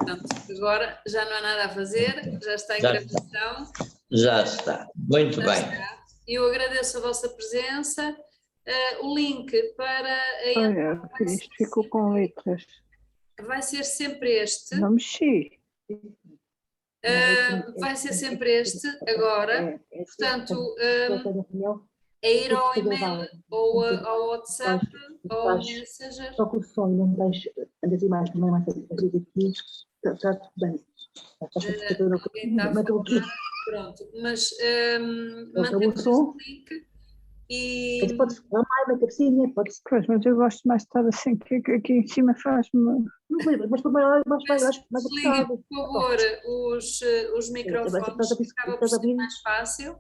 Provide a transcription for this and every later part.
Portanto, agora já não há nada a fazer, já está em gravação. Já está, muito bem. Eu agradeço a vossa presença. O link para a Olha, isto ficou com letras. vai ser sempre este. Não mexi. Vai ser sempre este agora. Portanto, é ir ao e-mail ou ao WhatsApp ou ao Messenger. Só que o som não deixa, andas e mais também, mais aqui, está tudo bem. Alguém está a falar, pronto, mas mantemos o link e... Pode falar mais na cabecinha, pode... Pois, mas eu gosto mais de estar assim, que aqui em cima faz-me... Mas por maior, mais desliguem, por favor, os microfones, acaba por ser mais fácil.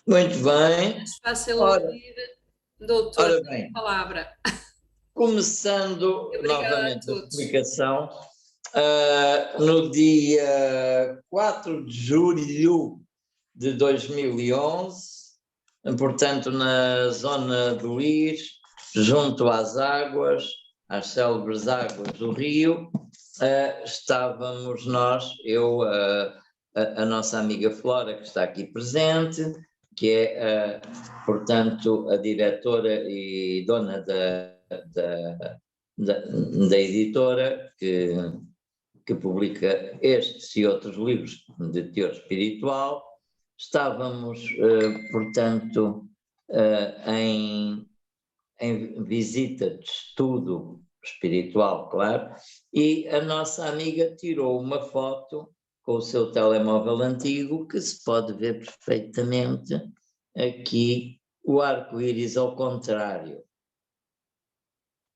Muito bem. Mais fácil ouvir, doutor, ora bem, a palavra. Começando Obrigada novamente a explicação, no dia 4 de julho de 2011, portanto na zona do Lis, junto às águas, às célebres águas do Rio, estávamos nós, eu, a nossa amiga Flora, que está aqui presente, que é, portanto, a diretora e dona da editora que publica estes e outros livros de teor espiritual. Estávamos, portanto, em visita de estudo espiritual, claro, e a nossa amiga tirou uma foto com o seu telemóvel antigo, que se pode ver perfeitamente aqui o arco-íris ao contrário.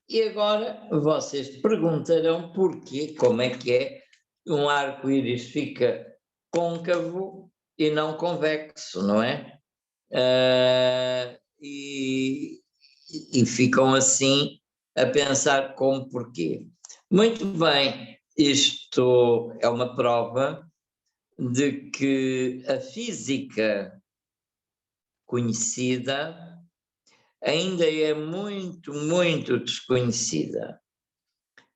E agora vocês perguntarão porquê, como é que é um arco-íris fica côncavo e não convexo, não é? E ficam assim a pensar como porquê. Muito bem, isto é uma prova de que a física conhecida ainda é muito, muito desconhecida.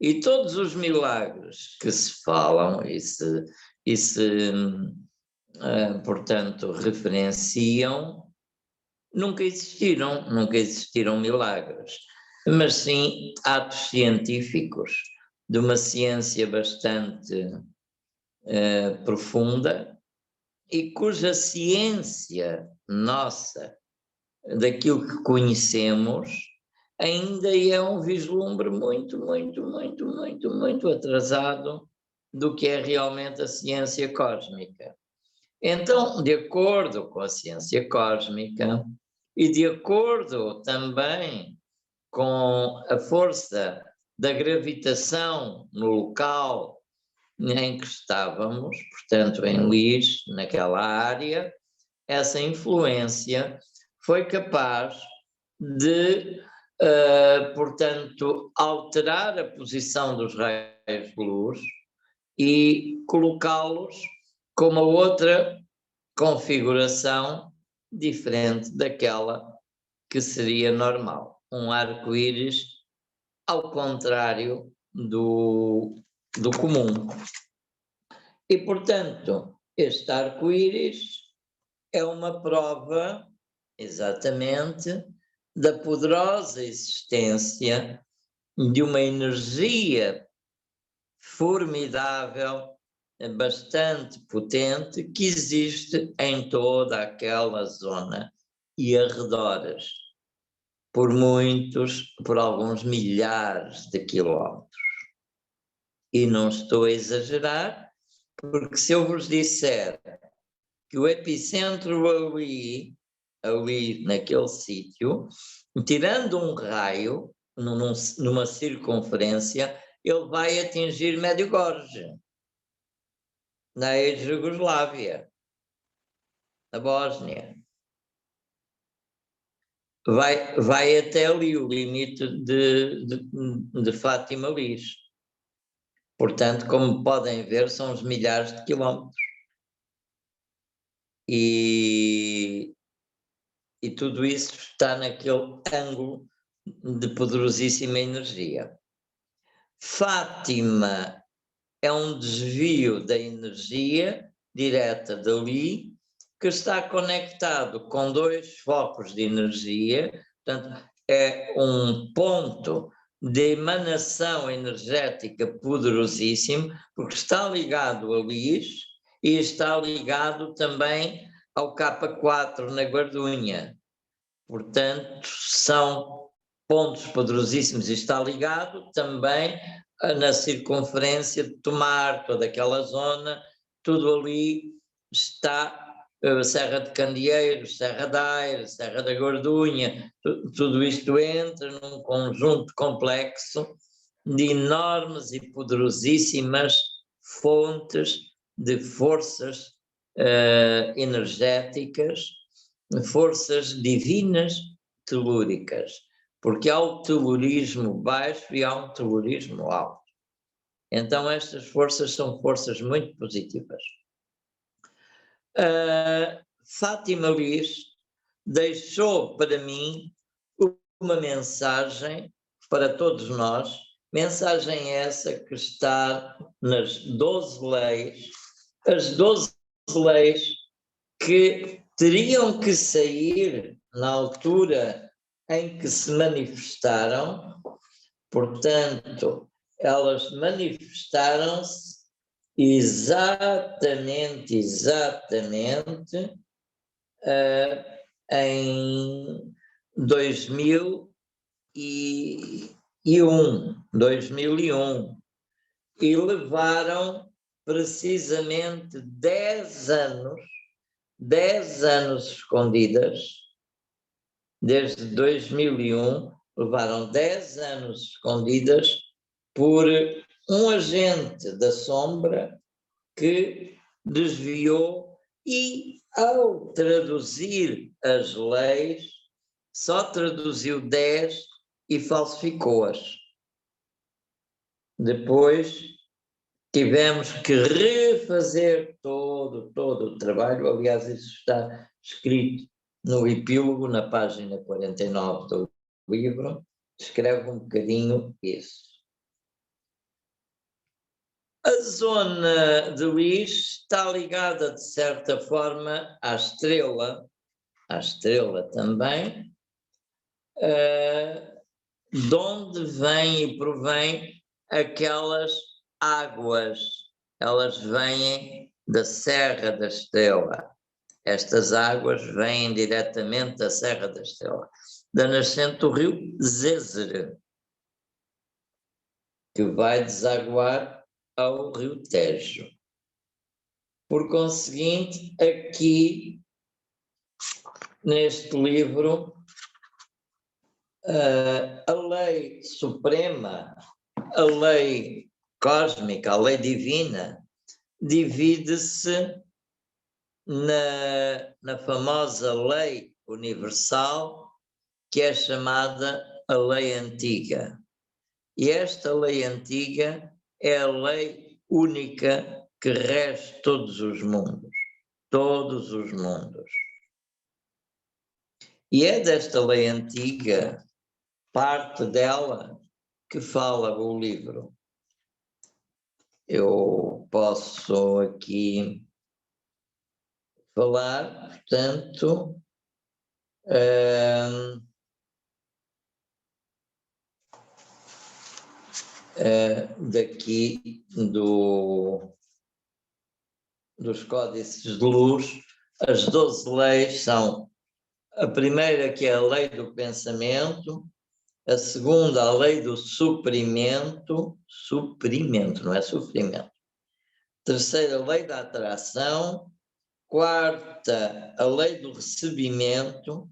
E todos os milagres que se falam e se portanto, referenciam, nunca existiram milagres, mas sim atos científicos de uma ciência bastante profunda e cuja ciência nossa, daquilo que conhecemos, ainda é um vislumbre muito, muito, muito, muito, muito atrasado do que é realmente a ciência cósmica. Então, de acordo com a ciência cósmica e de acordo também com a força da gravitação no local em que estávamos, portanto em Lis, naquela área, essa influência foi capaz de, portanto, alterar a posição dos raios de luz e colocá-los com uma outra configuração diferente daquela que seria normal. Um arco-íris ao contrário do comum. E, portanto, este arco-íris é uma prova, exatamente, da poderosa existência de uma energia formidável, bastante potente, que existe em toda aquela zona e arredores, por alguns milhares de quilómetros. E não estou a exagerar, porque se eu vos disser que o epicentro ali naquele sítio, tirando um raio, numa circunferência, ele vai atingir Medjugorje, na ex-Jugoslávia, na Bósnia. Vai até ali o limite de Fátima Lis. Portanto, como podem ver, são os milhares de quilómetros. E tudo isso está naquele ângulo de poderosíssima energia. Fátima é um desvio da energia direta dali, que está conectado com 2 focos de energia, portanto, é um ponto de emanação energética poderosíssimo, porque está ligado a Lis e está ligado também ao K4 na Guardunha. Portanto, são pontos poderosíssimos e está ligado também na circunferência de Tomar, toda aquela zona, tudo ali está, Serra de Candeeiros, Serra da Aire, Serra da Gordunha, tudo isto entra num conjunto complexo de enormes e poderosíssimas fontes de forças energéticas, forças divinas telúricas, porque há o telurismo baixo e há um telurismo alto. Então estas forças são forças muito positivas. Fátima Lis deixou para mim uma mensagem para todos nós, mensagem essa que está nas 12 leis, as 12 leis que teriam que sair na altura em que se manifestaram, portanto, elas manifestaram-se exatamente em 2001 e levaram precisamente 10 anos escondidas, desde 2001, levaram 10 anos escondidas por um agente da sombra que desviou e, ao traduzir as leis, só traduziu 10 e falsificou-as. Depois tivemos que refazer todo o trabalho, aliás, isso está escrito no epílogo, na página 49 do livro, escreve um bocadinho isso. A zona de Lis está ligada, de certa forma, à estrela também, de onde vem e provém aquelas águas, elas vêm da Serra da Estrela. Estas águas vêm diretamente da Serra da Estrela, da nascente do rio Zézere, que vai desaguar ao rio Tejo. Por conseguinte, aqui, neste livro, a lei suprema, a lei cósmica, a lei divina, divide-se na famosa lei universal, que é chamada a lei antiga. E esta lei antiga é a lei única que rege todos os mundos. Todos os mundos. E é desta lei antiga, parte dela, que fala o livro. Eu posso aqui falar, portanto, daqui dos códices de luz. As 12 leis são: a primeira, que é a lei do pensamento; a segunda, a lei do suprimento, não é sofrimento; terceira, a lei da atração; quarta, a lei do recebimento;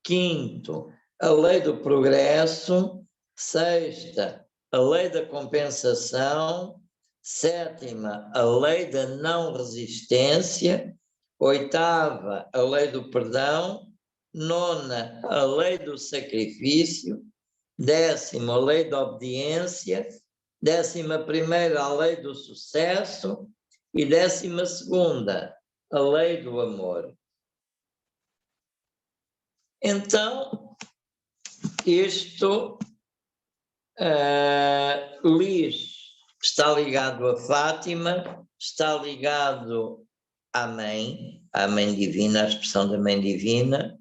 quinto, a lei do progresso; sexta, a lei da compensação; sétima, a lei da não resistência; oitava, a lei do perdão; nona, a lei do sacrifício; décima, a lei da obediência; 11ª, a lei do sucesso; e 12ª, a lei do amor. Então, isto Lis está ligado a Fátima, está ligado à mãe divina, à expressão da mãe divina,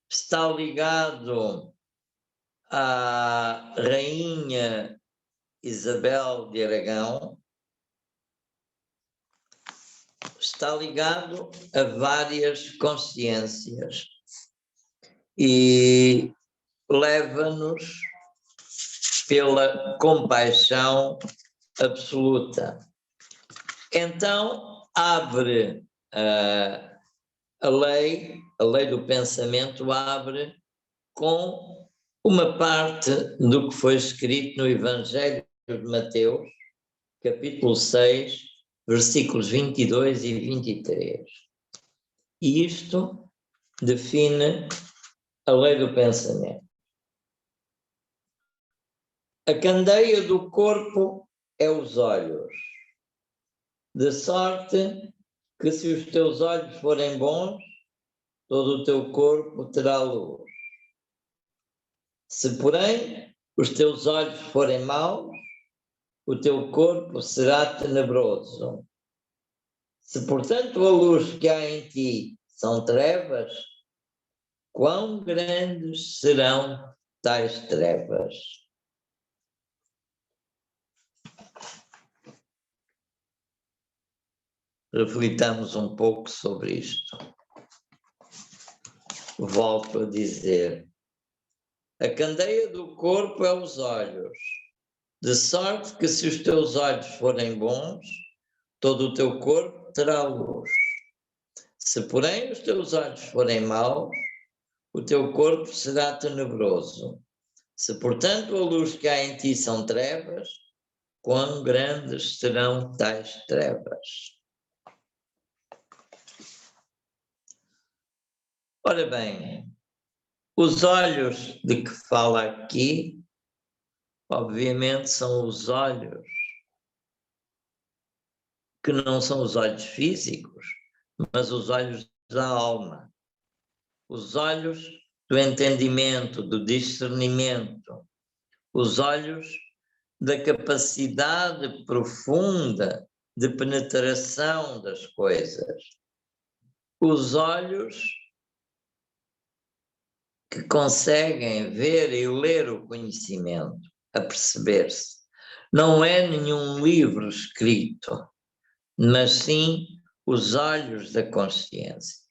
está ligado à rainha Isabel de Aragão, está ligado a várias consciências e leva-nos pela compaixão absoluta. Então, abre a lei do pensamento, abre com uma parte do que foi escrito no Evangelho de Mateus, capítulo 6, versículos 22 e 23. E isto define a lei do pensamento. A candeia do corpo é os olhos, de sorte que se os teus olhos forem bons, todo o teu corpo terá luz. Se, porém, os teus olhos forem maus, o teu corpo será tenebroso. Se, portanto, a luz que há em ti são trevas, quão grandes serão tais trevas? Reflitamos um pouco sobre isto. Volto a dizer: a candeia do corpo é os olhos, de sorte que se os teus olhos forem bons, todo o teu corpo terá luz. Se, porém, os teus olhos forem maus, o teu corpo será tenebroso. Se, portanto, a luz que há em ti são trevas, quão grandes serão tais trevas? Ora bem, os olhos de que fala aqui, obviamente, são os olhos que não são os olhos físicos, mas os olhos da alma. Os olhos do entendimento, do discernimento, os olhos da capacidade profunda de penetração das coisas, os olhos que conseguem ver e ler o conhecimento, a perceber-se. Não é nenhum livro escrito, mas sim os olhos da consciência.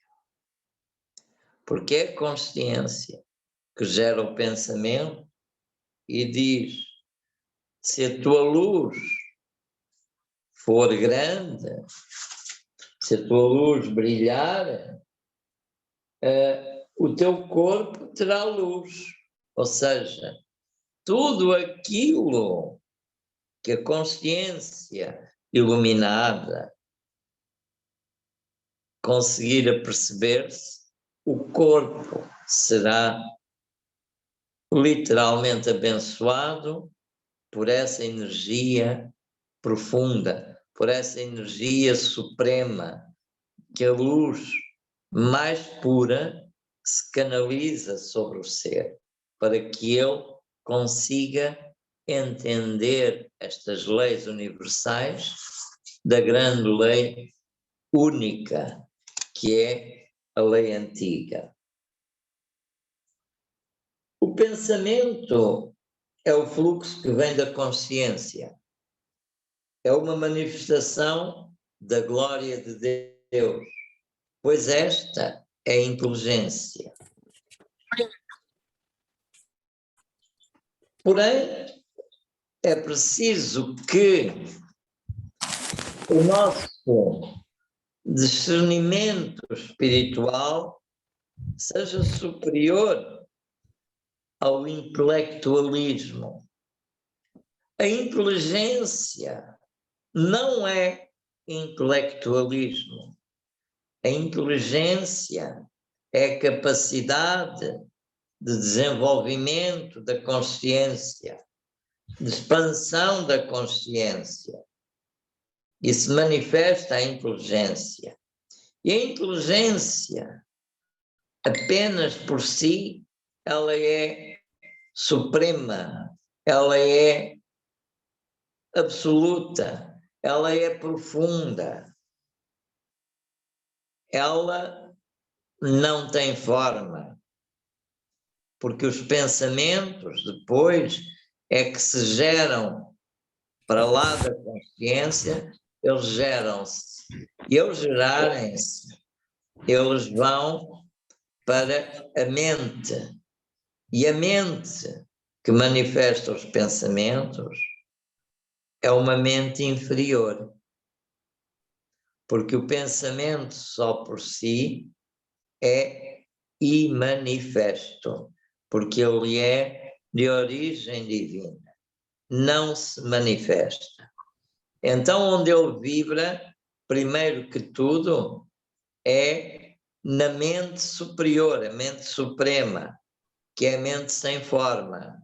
Porque é a consciência que gera o pensamento e diz: se a tua luz for grande, se a tua luz brilhar, o teu corpo terá luz. Ou seja, tudo aquilo que a consciência iluminada conseguir aperceber-se, o corpo será literalmente abençoado por essa energia profunda, por essa energia suprema, que a luz mais pura se canaliza sobre o ser, para que ele consiga entender estas leis universais da grande lei única, que é a lei antiga. O pensamento é o fluxo que vem da consciência, é uma manifestação da glória de Deus, pois esta é a inteligência. Porém, é preciso que o nosso discernimento espiritual seja superior ao intelectualismo. A inteligência não é intelectualismo. A inteligência é a capacidade de desenvolvimento da consciência, de expansão da consciência. E se manifesta a inteligência. E a inteligência, apenas por si, ela é suprema, ela é absoluta, ela é profunda. Ela não tem forma, porque os pensamentos depois é que se geram para lá da consciência, eles geram-se. E ao gerarem-se, eles vão para a mente. E a mente que manifesta os pensamentos é uma mente inferior. Porque o pensamento só por si é imanifesto, porque ele é de origem divina, não se manifesta. Então, onde ele vibra, primeiro que tudo, é na mente superior, a mente suprema, que é a mente sem forma.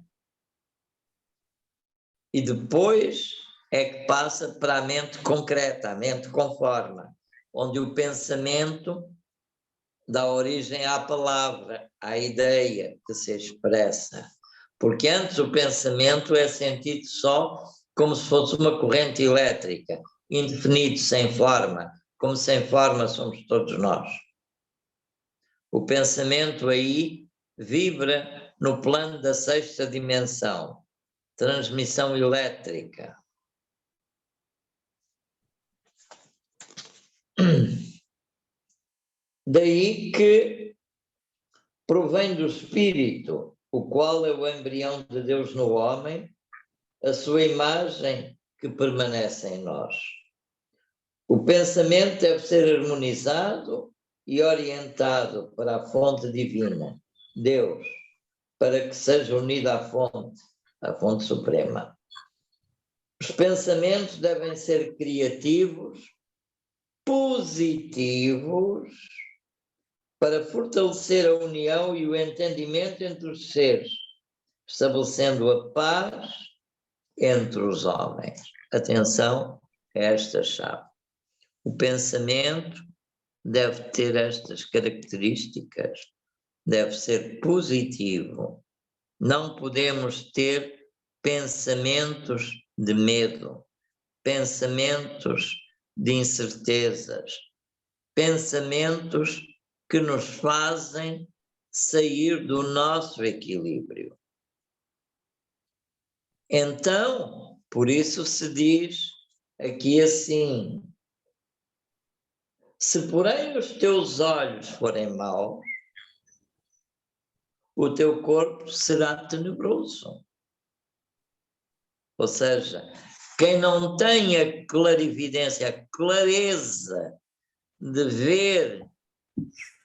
E depois é que passa para a mente concreta, a mente com forma, onde o pensamento dá origem à palavra, à ideia que se expressa. Porque antes o pensamento é sentido só como se fosse uma corrente elétrica, indefinido, sem forma, como sem forma somos todos nós. O pensamento aí vibra no plano da sexta dimensão, transmissão elétrica. Daí que provém do Espírito, o qual é o embrião de Deus no homem, a sua imagem que permanece em nós. O pensamento deve ser harmonizado e orientado para a fonte divina, Deus, para que seja unido à fonte suprema. Os pensamentos devem ser criativos, positivos, para fortalecer a união e o entendimento entre os seres, estabelecendo a paz entre os homens. Atenção a esta chave. O pensamento deve ter estas características, deve ser positivo. Não podemos ter pensamentos de medo, pensamentos de incertezas, pensamentos que nos fazem sair do nosso equilíbrio. Então, por isso se diz aqui assim: se porém os teus olhos forem maus, o teu corpo será tenebroso. Ou seja, quem não tem a clarividência, a clareza de ver,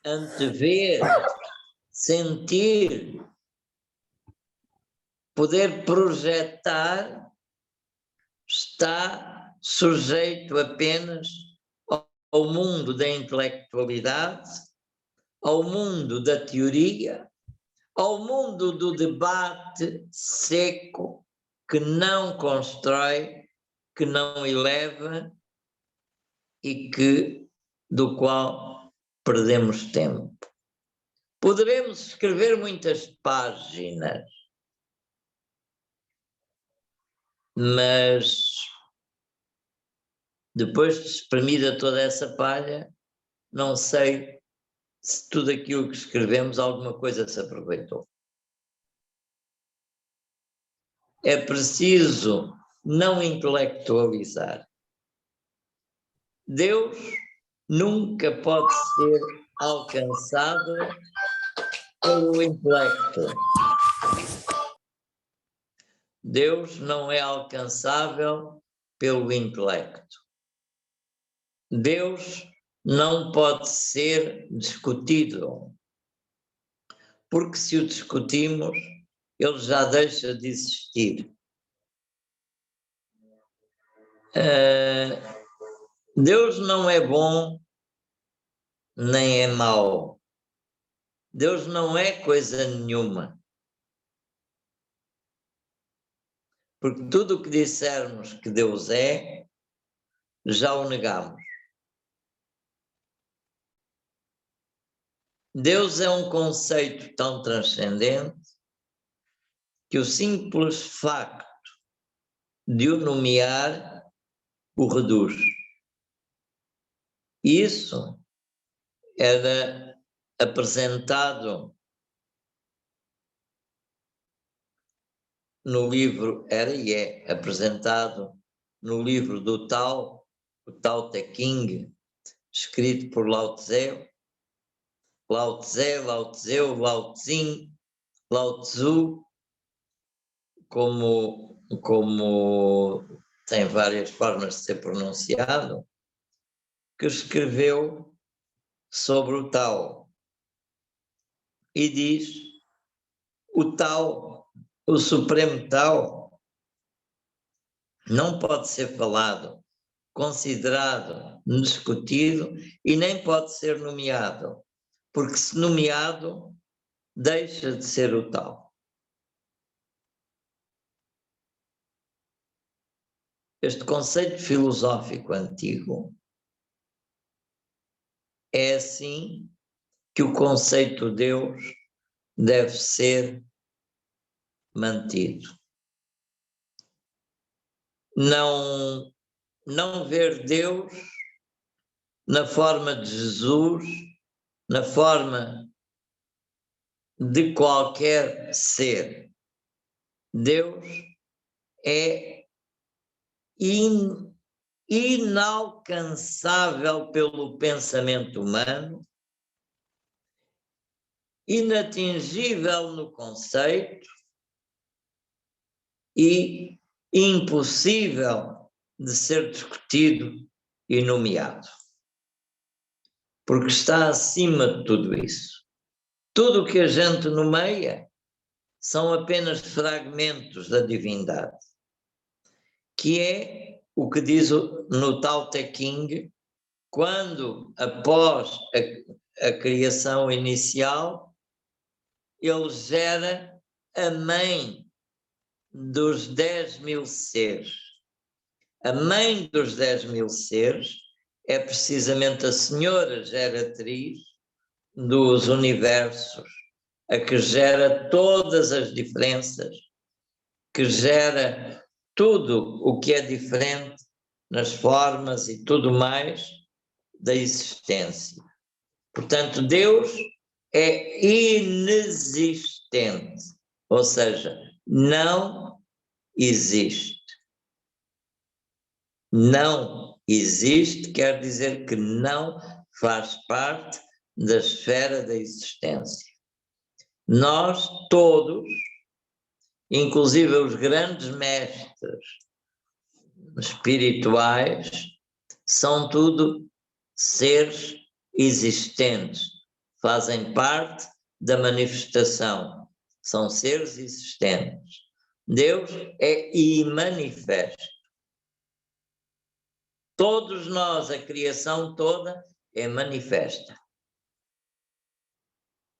antever, sentir, poder projetar, está sujeito apenas ao mundo da intelectualidade, ao mundo da teoria, ao mundo do debate seco, que não constrói, que não eleva e do qual perdemos tempo. Poderemos escrever muitas páginas, mas depois de espremida toda essa palha, não sei se tudo aquilo que escrevemos alguma coisa se aproveitou. É preciso não intelectualizar. Deus nunca pode ser alcançado pelo intelecto. Deus não é alcançável pelo intelecto. Deus não pode ser discutido, porque se o discutimos, ele já deixa de existir. Deus não é bom nem é mau. Deus não é coisa nenhuma. Porque tudo o que dissermos que Deus é, já o negamos. Deus é um conceito tão transcendente que o simples facto de o nomear o reduz. Isso era apresentado no livro, era e é apresentado no livro do Tao, o Tao Te Ching, escrito por Lao Tse, Lao Tse, Lao Tseu, Lao Tsin, Lao Tzu, como tem várias formas de ser pronunciado, que escreveu sobre o Tao. E diz, o Tao, o Supremo Tao, não pode ser falado, considerado, discutido e nem pode ser nomeado, porque se nomeado, deixa de ser o Tao. Este conceito filosófico antigo é assim que o conceito de Deus deve ser mantido. Não ver Deus na forma de Jesus, na forma de qualquer ser. Deus é inalcançável pelo pensamento humano, inatingível no conceito e impossível de ser discutido e nomeado. Porque está acima de tudo isso. Tudo o que a gente nomeia são apenas fragmentos da divindade, que é o que diz no Tao Te Ching, quando, após a criação inicial, ele gera a mãe dos 10.000 seres. A mãe dos 10.000 seres é precisamente a senhora geratriz dos universos, a que gera todas as diferenças, que gera tudo o que é diferente nas formas e tudo mais da existência. Portanto, Deus é inexistente, ou seja, não existe. Não existe quer dizer que não faz parte da esfera da existência. Nós todos, inclusive os grandes mestres espirituais, são tudo seres existentes, fazem parte da manifestação, são seres existentes. Deus é imanifesto. Todos nós, a criação toda, é manifesta.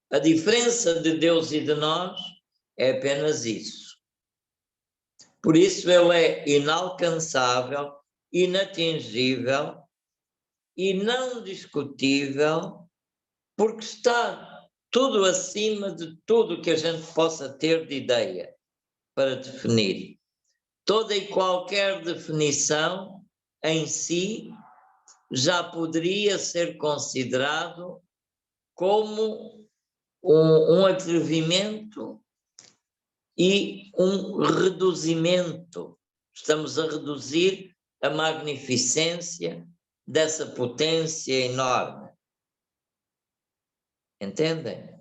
A diferença de Deus e de nós é apenas isso. Por isso ele é inalcançável, inatingível e não discutível, porque está tudo acima de tudo que a gente possa ter de ideia para definir. Toda e qualquer definição em si já poderia ser considerado como um atrevimento e um reduzimento. Estamos a reduzir a magnificência dessa potência enorme. Entendem?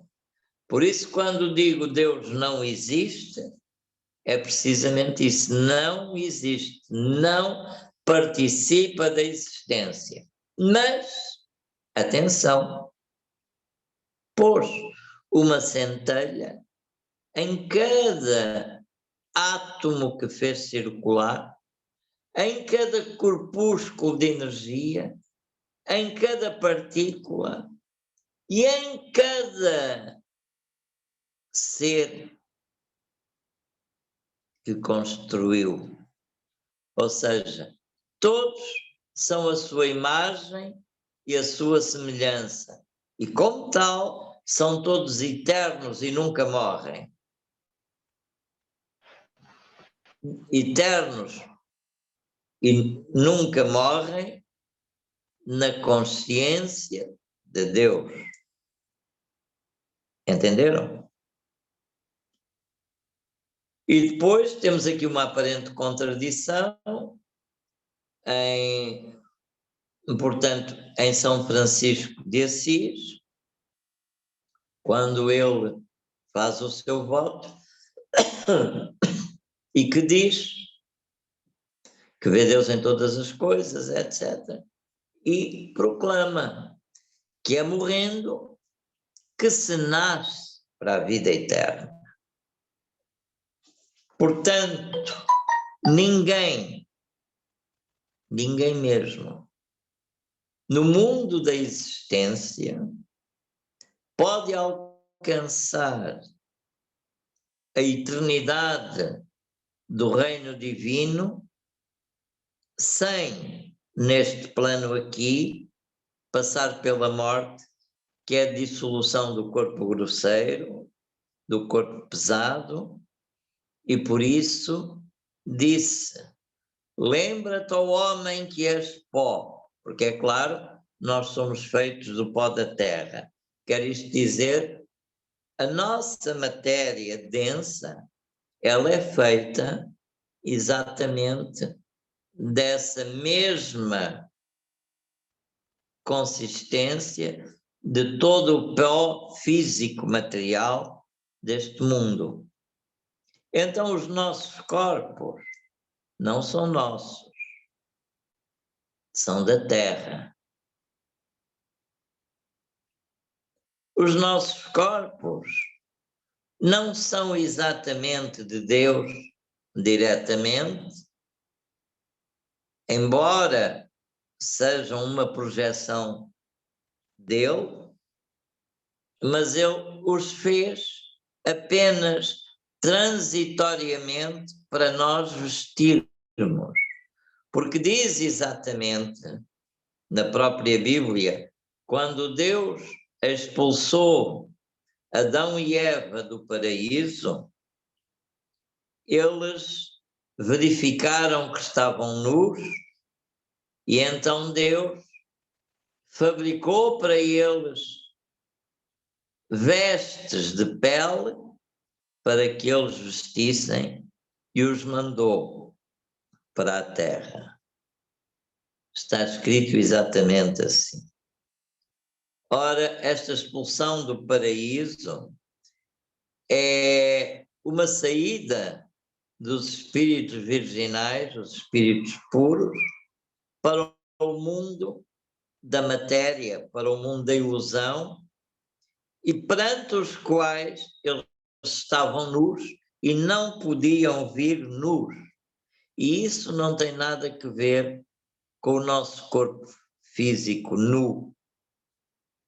Por isso, quando digo Deus não existe, é precisamente isso. Não existe, não participa da existência. Mas, atenção, pôs uma centelha em cada átomo que fez circular, em cada corpúsculo de energia, em cada partícula e em cada ser que construiu. Ou seja, todos são a sua imagem e a sua semelhança. E como tal, são todos eternos e nunca morrem. Eternos e nunca morrem na consciência de Deus. Entenderam? E depois temos aqui uma aparente contradição portanto, em São Francisco de Assis, quando ele faz o seu voto e que diz que vê Deus em todas as coisas, etc. E proclama que é morrendo que se nasce para a vida eterna. Portanto, ninguém mesmo, no mundo da existência, pode alcançar a eternidade do reino divino sem, neste plano aqui, passar pela morte, que é a dissolução do corpo grosseiro, do corpo pesado, e por isso disse: lembra-te, ó homem, que és pó, porque é claro, nós somos feitos do pó da terra. Quer isto dizer, a nossa matéria densa, ela é feita exatamente dessa mesma consistência de todo o pó físico material deste mundo. Então os nossos corpos não são nossos, são da terra. Os nossos corpos não são exatamente de Deus diretamente, embora sejam uma projeção dele, mas ele os fez apenas transitoriamente para nós vestirmos, porque diz exatamente na própria Bíblia, quando Deus expulsou Adão e Eva do paraíso, eles verificaram que estavam nus e então Deus fabricou para eles vestes de pele para que eles vestissem e os mandou para a terra. Está escrito exatamente assim. Ora, esta expulsão do paraíso é uma saída dos espíritos virginais, os espíritos puros, para o mundo da matéria, para o mundo da ilusão, e perante os quais eles estavam nus e não podiam vir nus. E isso não tem nada a ver com o nosso corpo físico nu,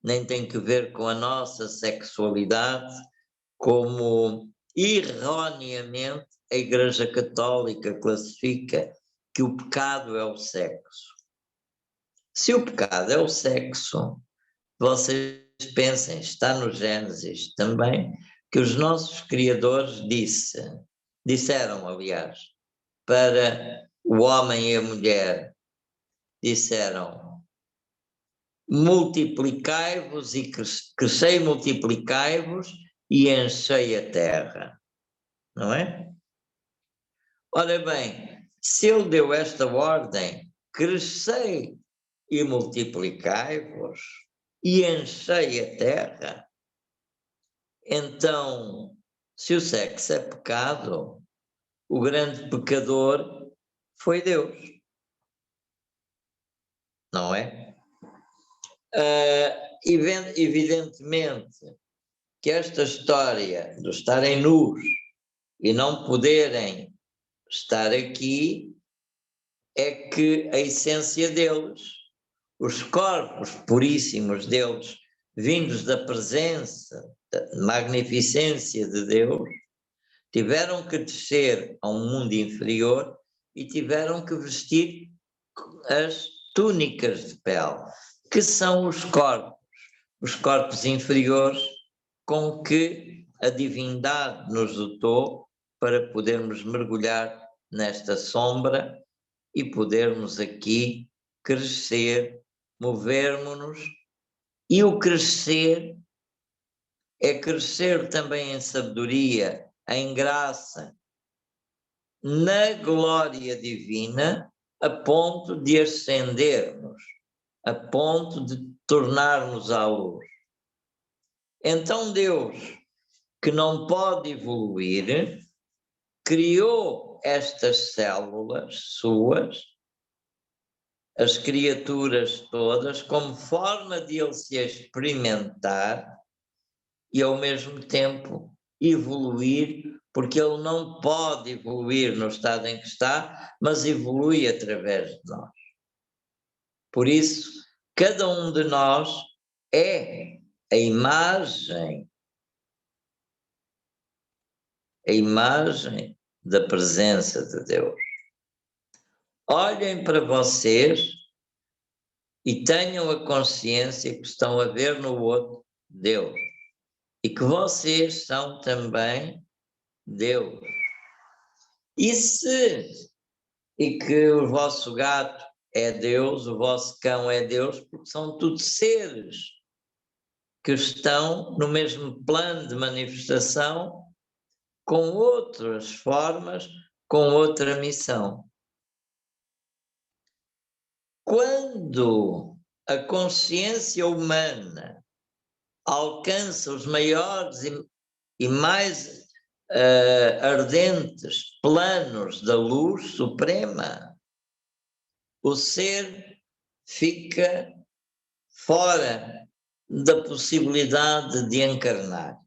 nem tem que ver com a nossa sexualidade, como erroneamente a Igreja Católica classifica que o pecado é o sexo. Se o pecado é o sexo, vocês pensem, está no Gênesis também, que os nossos criadores disseram, aliás, para o homem e a mulher, disseram: multiplicai-vos e crescei, multiplicai-vos e enchei a terra. Não é? Ora bem, se ele deu esta ordem, crescei e multiplicai-vos e enchei a terra, então, se o sexo é pecado, o grande pecador foi Deus. Não é? Evidentemente que esta história de estarem nus e não poderem estar aqui é que a essência deles, os corpos puríssimos deles, vindos da presença, da magnificência de Deus, tiveram que descer a um mundo inferior e tiveram que vestir as túnicas de pele, que são os corpos inferiores com que a divindade nos dotou para podermos mergulhar nesta sombra e podermos aqui crescer, movermos-nos. E o crescer é crescer também em sabedoria, em graça, na glória divina, a ponto de ascendermos, a ponto de tornarmos à luz. Então Deus, que não pode evoluir, criou estas células suas, as criaturas todas, como forma de ele se experimentar e ao mesmo tempo evoluir, porque ele não pode evoluir no estado em que está, mas evolui através de nós. Por isso, cada um de nós é a imagem da presença de Deus. Olhem para vocês e tenham a consciência que estão a ver no outro Deus. E que vocês são também Deus. E que o vosso gato é Deus, o vosso cão é Deus, porque são todos seres que estão no mesmo plano de manifestação, com outras formas, com outra missão. Quando a consciência humana alcança os maiores e mais ardentes planos da luz suprema, o ser fica fora da possibilidade de encarnar,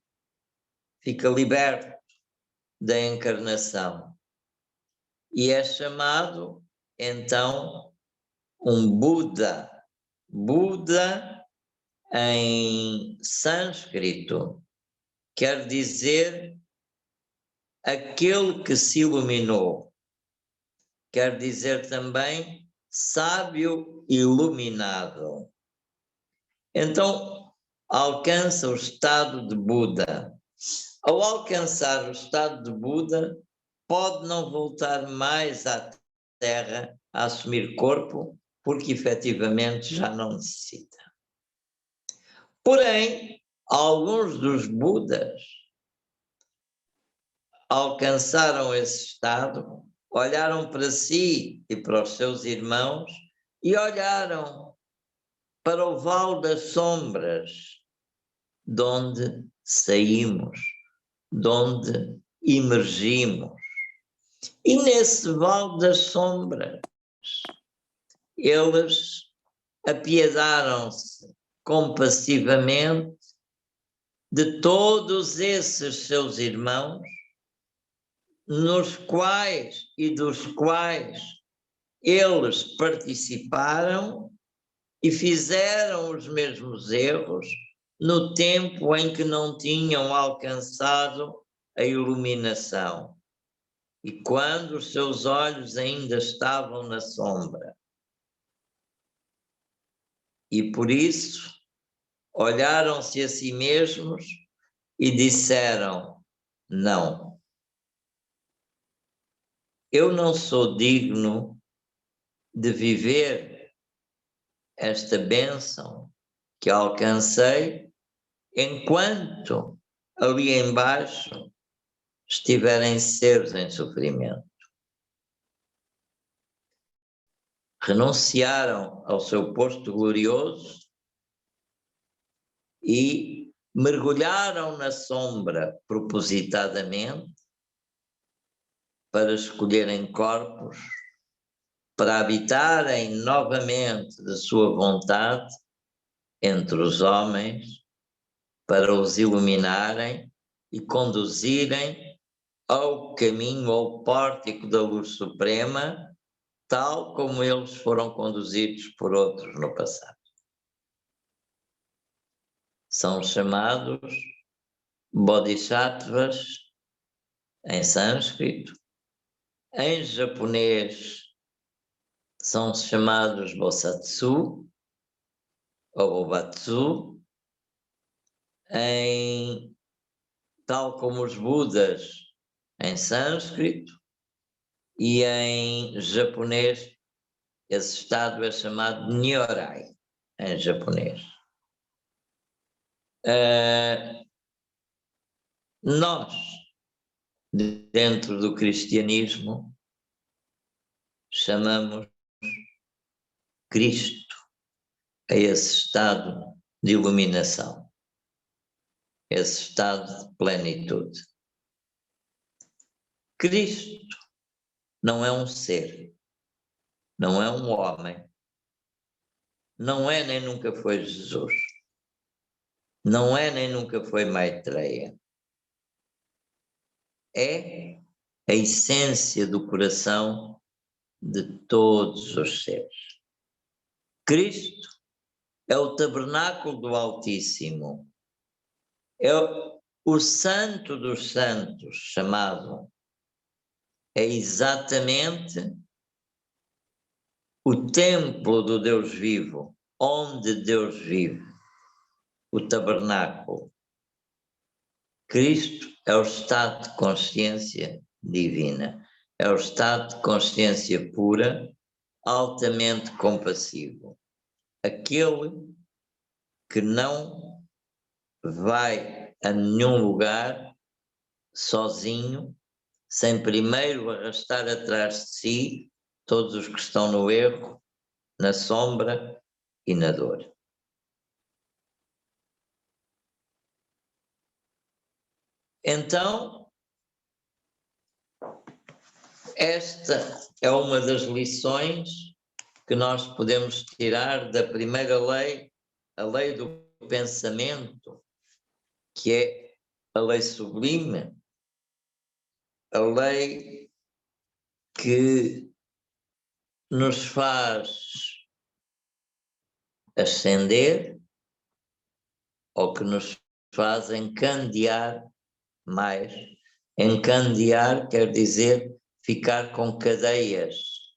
fica liberto da encarnação e é chamado então um Buda. Buda em sânscrito quer dizer aquele que se iluminou, quer dizer também sábio iluminado. Então, alcança o estado de Buda. Ao alcançar o estado de Buda, pode não voltar mais à Terra a assumir corpo, porque efetivamente já não necessita. Porém, alguns dos Budas alcançaram esse estado, olharam para si e para os seus irmãos e olharam para o vale das sombras, de onde saímos, de onde emergimos. E nesse vale das sombras, eles apiedaram-se compassivamente de todos esses seus irmãos, nos quais e dos quais eles participaram e fizeram os mesmos erros no tempo em que não tinham alcançado a iluminação e quando os seus olhos ainda estavam na sombra. E por isso olharam-se a si mesmos e disseram: não, eu não sou digno de viver esta bênção que alcancei enquanto ali embaixo estiverem seres em sofrimento. Renunciaram ao seu posto glorioso e mergulharam na sombra propositadamente para escolherem corpos, para habitarem novamente de sua vontade entre os homens, para os iluminarem e conduzirem ao caminho, ao pórtico da luz suprema, tal como eles foram conduzidos por outros no passado. São chamados Bodhisattvas em sânscrito, em japonês são chamados Bosatsu ou Bobatsu, tal como os Budas em sânscrito, e em japonês esse estado é chamado Nyorai, em japonês. Nós, dentro do cristianismo, chamamos Cristo a esse estado de iluminação, esse estado de plenitude. Cristo não é um ser, não é um homem, não é nem nunca foi Jesus, não é nem nunca foi Maitreya. É a essência do coração de todos os seres. Cristo é o tabernáculo do Altíssimo, é o Santo dos Santos chamado, é exatamente o templo do Deus vivo, onde Deus vive, o tabernáculo. Cristo é o estado de consciência divina, é o estado de consciência pura, altamente compassivo. Aquele que não vai a nenhum lugar sozinho, sem primeiro arrastar atrás de si todos os que estão no erro, na sombra e na dor. Então, esta é uma das lições que nós podemos tirar da primeira lei, a lei do pensamento, que é a lei sublime, a lei que nos faz ascender ou que nos faz encandear mais. Encandear quer dizer ficar com cadeias,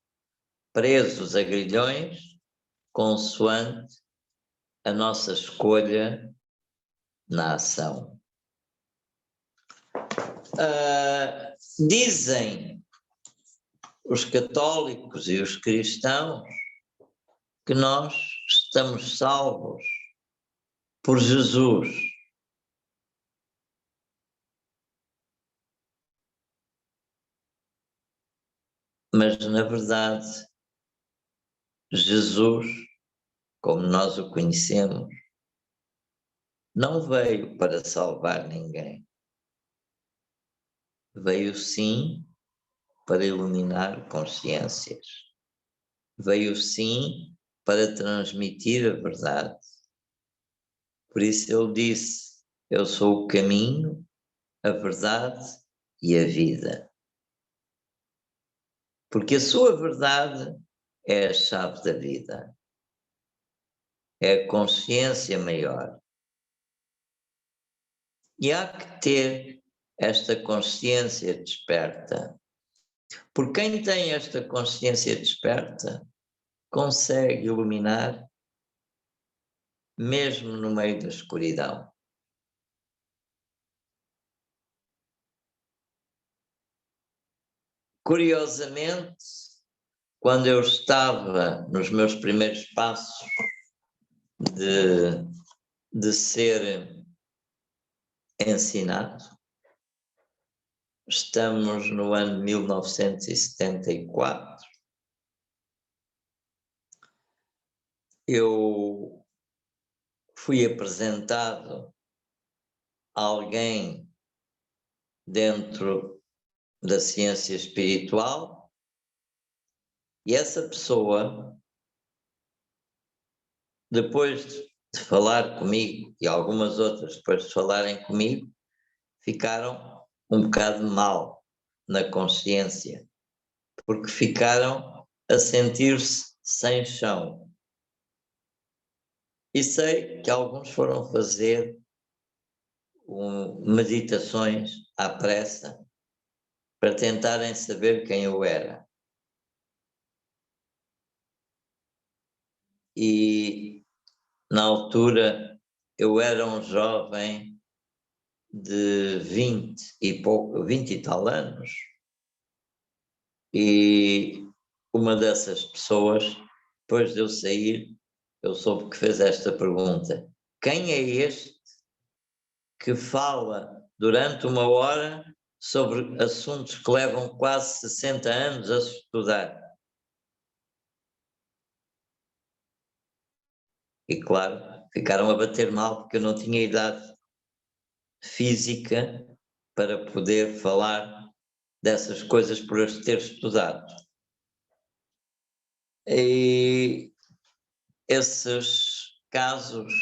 presos a grilhões, consoante a nossa escolha na ação. Dizem os católicos e os cristãos que nós estamos salvos por Jesus. Mas, na verdade, Jesus, como nós o conhecemos, não veio para salvar ninguém. Veio, sim, para iluminar consciências. Veio, sim, para transmitir a verdade. Por isso ele disse: eu sou o caminho, a verdade e a vida. Porque a sua verdade é a chave da vida. É a consciência maior. E há que ter esta consciência desperta. Porque quem tem esta consciência desperta consegue iluminar mesmo no meio da escuridão. Curiosamente, quando eu estava nos meus primeiros passos de ser ensinado, estamos no ano 1974, eu fui apresentado a alguém dentro da ciência espiritual e essa pessoa, depois de falar comigo e algumas outras depois de falarem comigo, ficaram um bocado mal na consciência, porque ficaram a sentir-se sem chão. E sei que alguns foram fazer meditações à pressa para tentarem saber quem eu era. E na altura eu era um jovem de 20 e tal anos. E uma dessas pessoas, depois de eu sair, eu soube que fez esta pergunta: quem é este que fala durante 1 hora sobre assuntos que levam quase 60 anos a estudar? E claro, ficaram a bater mal porque eu não tinha idade física para poder falar dessas coisas por as ter estudado. E esses casos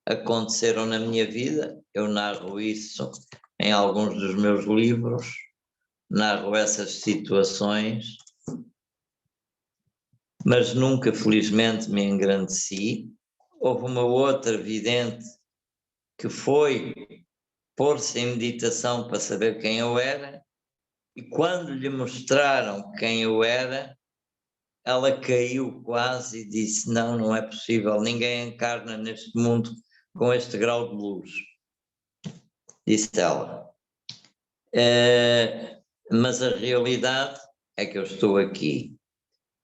aconteceram na minha vida, eu narro isso em alguns dos meus livros, narro essas situações, mas nunca, felizmente, me engrandeci. Houve uma outra vidente que foi pôr-se em meditação para saber quem eu era, e quando lhe mostraram quem eu era, ela caiu quase e disse: não, não é possível, ninguém encarna neste mundo com este grau de luz, disse ela. Mas a realidade é que eu estou aqui,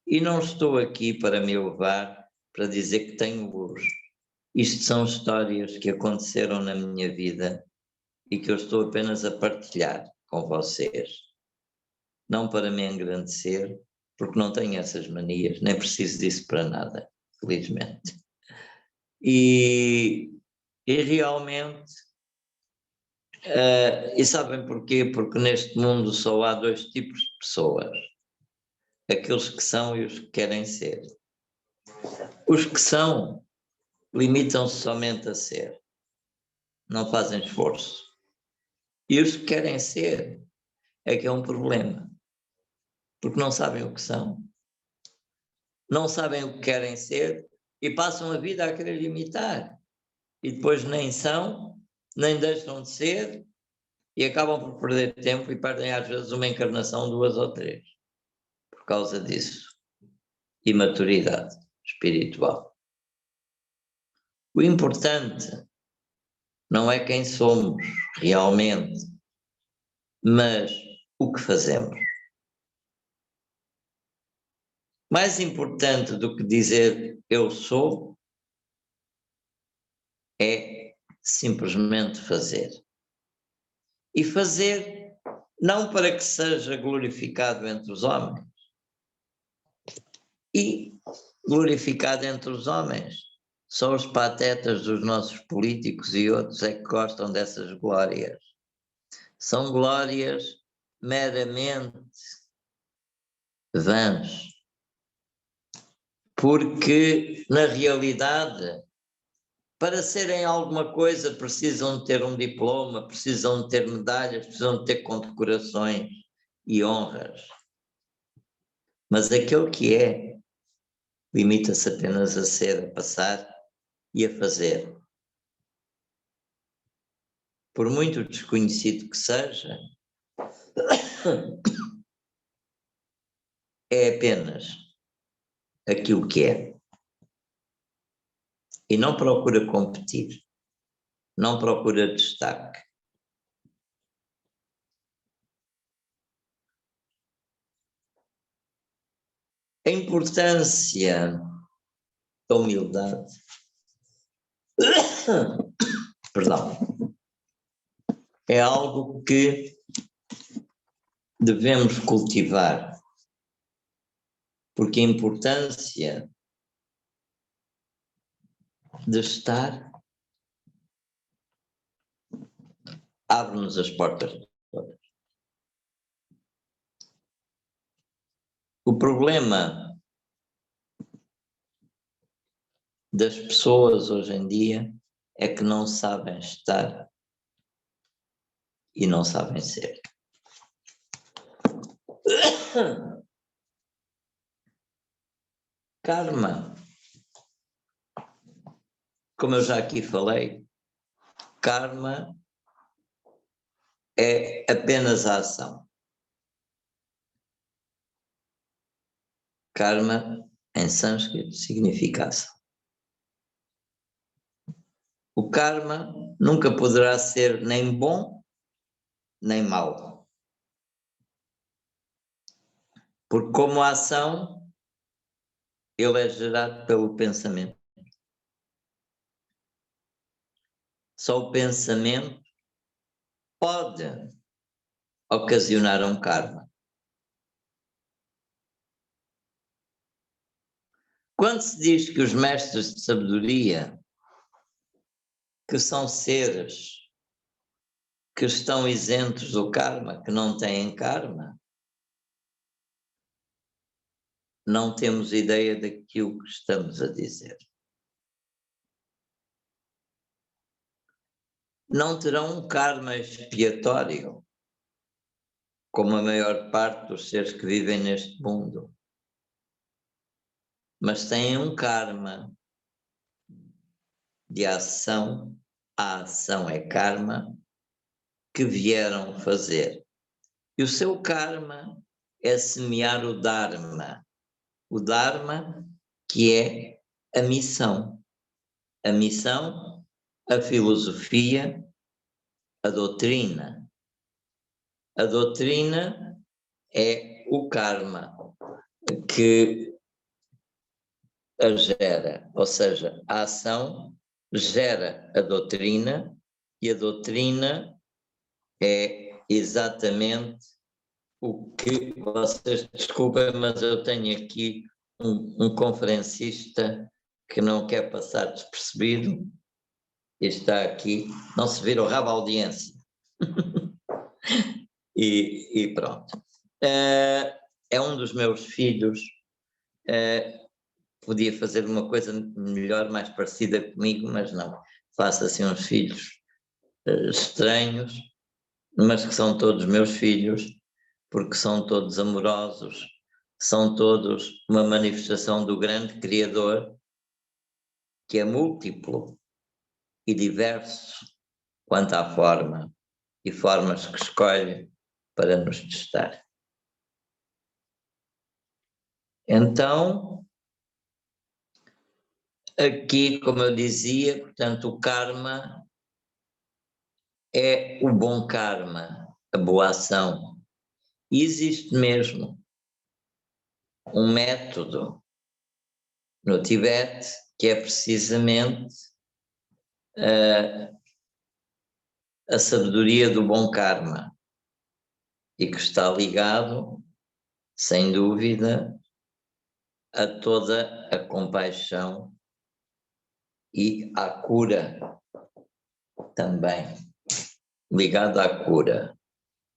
e não estou aqui para me elevar, para dizer que tenho luz. Isto são histórias que aconteceram na minha vida e que eu estou apenas a partilhar com vocês. Não para me engrandecer, porque não tenho essas manias, nem preciso disso para nada, felizmente. E realmente, e sabem porquê? Porque neste mundo só há 2 tipos de pessoas: aqueles que são e os que querem ser. Os que são limitam-se somente a ser, não fazem esforço. E os que querem ser é que é um problema, porque não sabem o que são, não sabem o que querem ser e passam a vida a querer imitar. E depois nem são, nem deixam de ser, e acabam por perder tempo e perdem às vezes uma encarnação, 2 ou 3, por causa disso. Imaturidade espiritual. O importante não é quem somos realmente, mas o que fazemos. Mais importante do que dizer eu sou é simplesmente fazer. E fazer não para que seja glorificado entre os homens. E glorificado entre os homens. Só os patetas dos nossos políticos e outros é que gostam dessas glórias. São glórias meramente vãs. Porque, na realidade, para serem alguma coisa precisam de ter um diploma, precisam de ter medalhas, precisam de ter condecorações e honras. Mas aquele que é, limita-se apenas a ser, a passar e a fazer. Por muito desconhecido que seja, é apenas aquilo que é. E não procura competir, não procura destaque. A importância da humildade, perdão, é algo que devemos cultivar, porque a importância de estar abre-nos as portas todas. O problema das pessoas hoje em dia é que não sabem estar e não sabem ser. Karma, como eu já aqui falei, karma é apenas a ação. Karma, em sânscrito, significa ação. O karma nunca poderá ser nem bom nem mau. Porque como ação, ele é gerado pelo pensamento. Só o pensamento pode ocasionar um karma. Quando se diz que os mestres de sabedoria, que são seres que estão isentos do karma, que não têm karma, não temos ideia daquilo que estamos a dizer. Não terão um karma expiatório, como a maior parte dos seres que vivem neste mundo, mas têm um karma de ação, a ação é karma, que vieram fazer. E o seu karma é semear o Dharma. O Dharma, que é a missão. A missão, a filosofia, a doutrina. A doutrina é o karma que a gera, ou seja, a ação gera a doutrina e a doutrina é exatamente o que vocês desculpem, mas eu tenho aqui um conferencista que não quer passar despercebido e está aqui, não se vira o rabo à audiência. e pronto. É um dos meus filhos, podia fazer uma coisa melhor, mais parecida comigo, mas não. Faço assim uns filhos estranhos, mas que são todos meus filhos, porque são todos amorosos, são todos uma manifestação do grande Criador, que é múltiplo e diverso quanto à forma e formas que escolhe para nos testar. Então, aqui, como eu dizia, portanto, o karma é o bom karma, a boa ação. E existe mesmo um método no Tibete que é precisamente a sabedoria do bom karma e que está ligado, sem dúvida, a toda a compaixão e à cura também, ligado à cura.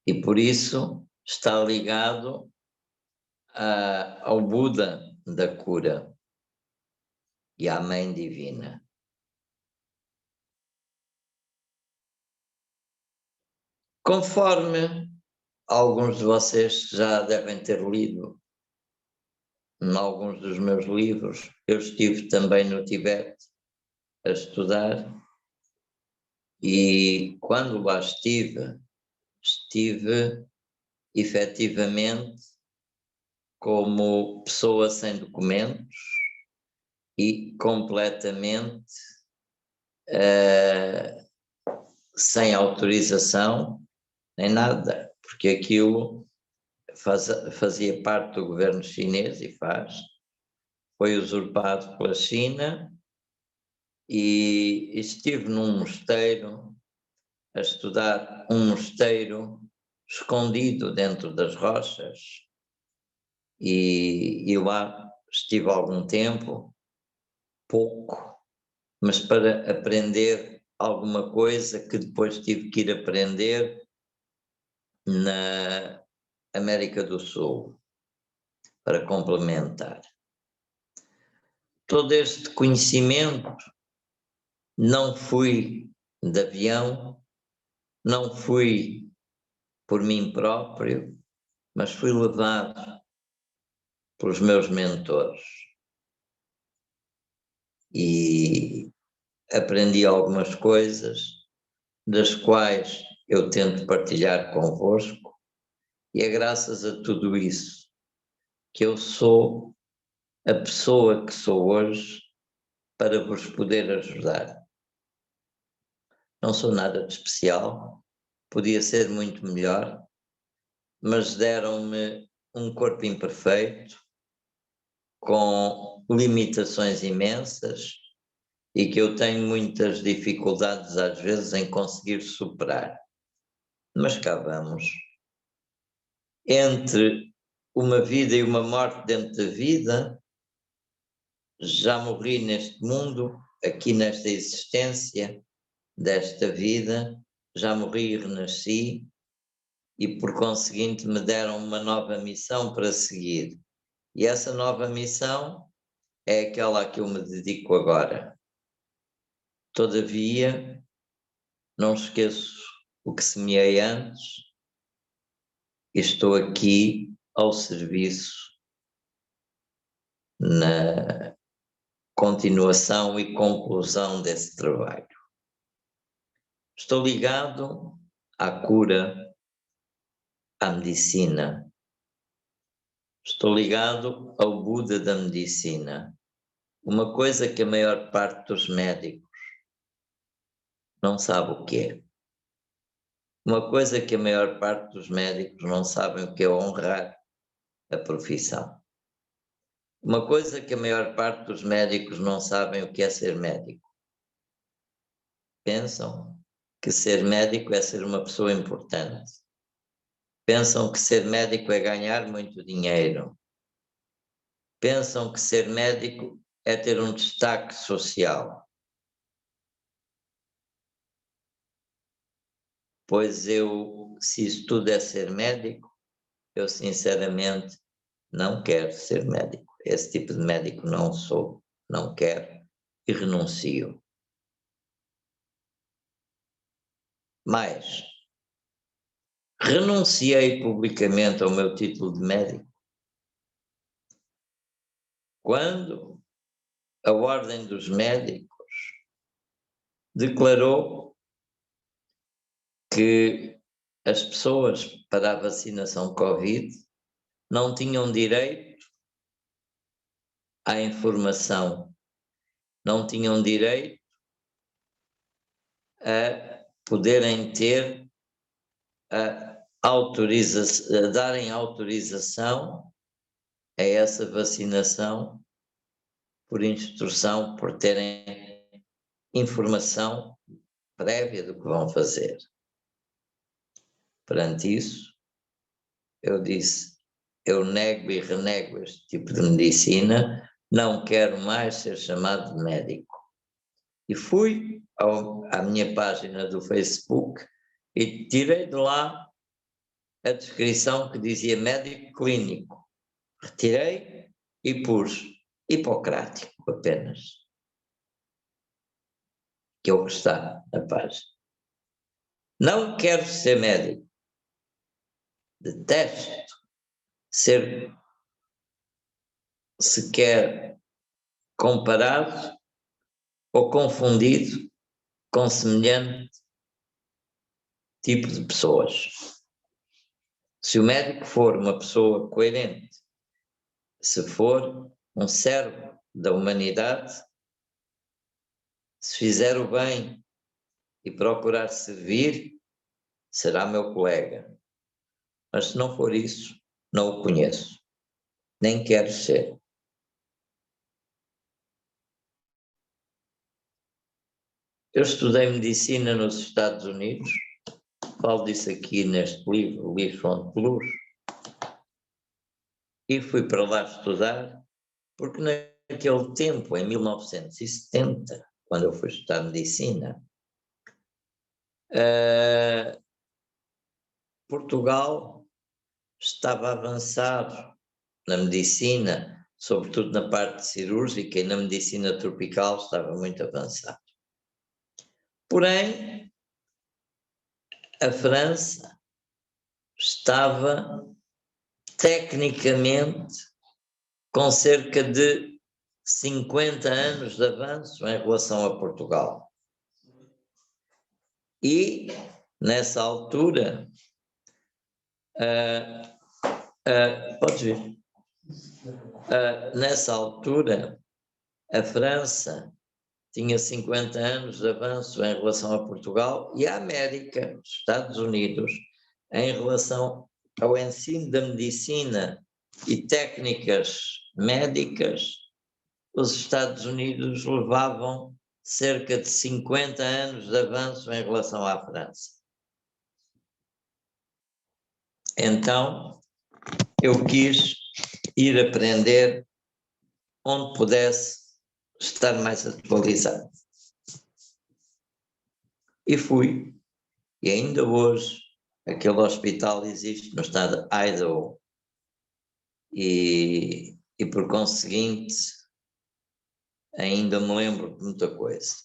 E por isso está ligado ao Buda da cura e à Mãe Divina. Conforme alguns de vocês já devem ter lido em alguns dos meus livros, eu estive também no Tibete a estudar e quando lá estive efetivamente como pessoa sem documentos e completamente sem autorização nem nada, porque aquilo fazia parte do governo chinês e foi usurpado pela China e estive num mosteiro a estudar, um mosteiro escondido dentro das rochas e lá estive algum tempo, pouco, mas para aprender alguma coisa que depois tive que ir aprender na América do Sul, para complementar. Todo este conhecimento, não fui de avião, não fui por mim próprio, mas fui levado pelos meus mentores. E aprendi algumas coisas, das quais eu tento partilhar convosco, e é graças a tudo isso que eu sou a pessoa que sou hoje para vos poder ajudar. Não sou nada de especial, podia ser muito melhor, mas deram-me um corpo imperfeito, com limitações imensas e que eu tenho muitas dificuldades às vezes em conseguir superar. Mas cá vamos. Entre uma vida e uma morte dentro da vida, já morri neste mundo, aqui nesta existência desta vida, já morri e renasci, e por conseguinte me deram uma nova missão para seguir. E essa nova missão é aquela a que eu me dedico agora. Todavia, não esqueço o que semeei antes e estou aqui ao serviço na continuação e conclusão desse trabalho. Estou ligado à cura, à medicina. Estou ligado ao Buda da medicina. Uma coisa que a maior parte dos médicos não sabe o que é. Uma coisa que a maior parte dos médicos não sabem o que é honrar a profissão. Uma coisa que a maior parte dos médicos não sabem o que é ser médico. Pensam que ser médico é ser uma pessoa importante. Pensam que ser médico é ganhar muito dinheiro. Pensam que ser médico é ter um destaque social. Pois eu, se isso tudo é ser médico, eu sinceramente não quero ser médico. Esse tipo de médico não sou, não quero e renuncio. Mas renunciei publicamente ao meu título de médico quando a Ordem dos Médicos declarou que as pessoas para a vacinação Covid não tinham direito à informação, não tinham direito a poderem ter a darem autorização a essa vacinação por instrução, por terem informação prévia do que vão fazer. Perante isso, eu disse, eu nego e renego este tipo de medicina, não quero mais ser chamado de médico. E fui à minha página do Facebook e tirei de lá a descrição que dizia médico clínico. Retirei e pus hipocrático apenas, que é o que está na página. Não quero ser médico. Detesto ser sequer comparado ou confundido com semelhante tipo de pessoas. Se o médico for uma pessoa coerente, se for um servo da humanidade, se fizer o bem e procurar servir, será meu colega. Mas se não for isso, não o conheço, nem quero ser. Eu estudei medicina nos Estados Unidos, falo disso aqui neste livro, o Livro Fonte Luz, e fui para lá estudar, porque naquele tempo, em 1970, quando eu fui estudar medicina, Portugal estava avançado na medicina, sobretudo na parte cirúrgica, e na medicina tropical estava muito avançado. Porém, a França estava tecnicamente com cerca de 50 anos de avanço em relação a Portugal. E, nessa altura, podes vir. Nessa altura, a França tinha 50 anos de avanço em relação a Portugal e a América, os Estados Unidos, em relação ao ensino da medicina e técnicas médicas, os Estados Unidos levavam cerca de 50 anos de avanço em relação à França. Então, eu quis ir aprender onde pudesse estar mais atualizado. E fui. E ainda hoje, aquele hospital existe no estado de Idaho. E por conseguinte, ainda me lembro de muita coisa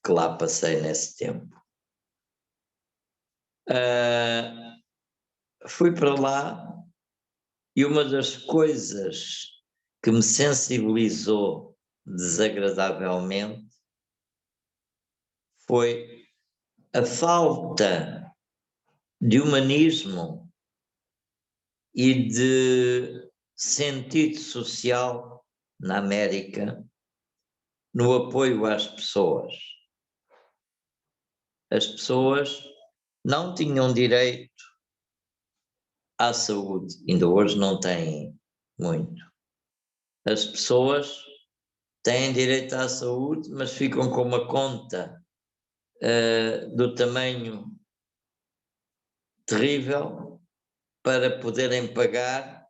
que lá passei nesse tempo. Fui para lá e uma das coisas que me sensibilizou desagradavelmente foi a falta de humanismo e de sentido social na América no apoio às pessoas. As pessoas não tinham direito à saúde, ainda hoje não têm muito. As pessoas têm direito à saúde, mas ficam com uma conta do tamanho terrível para poderem pagar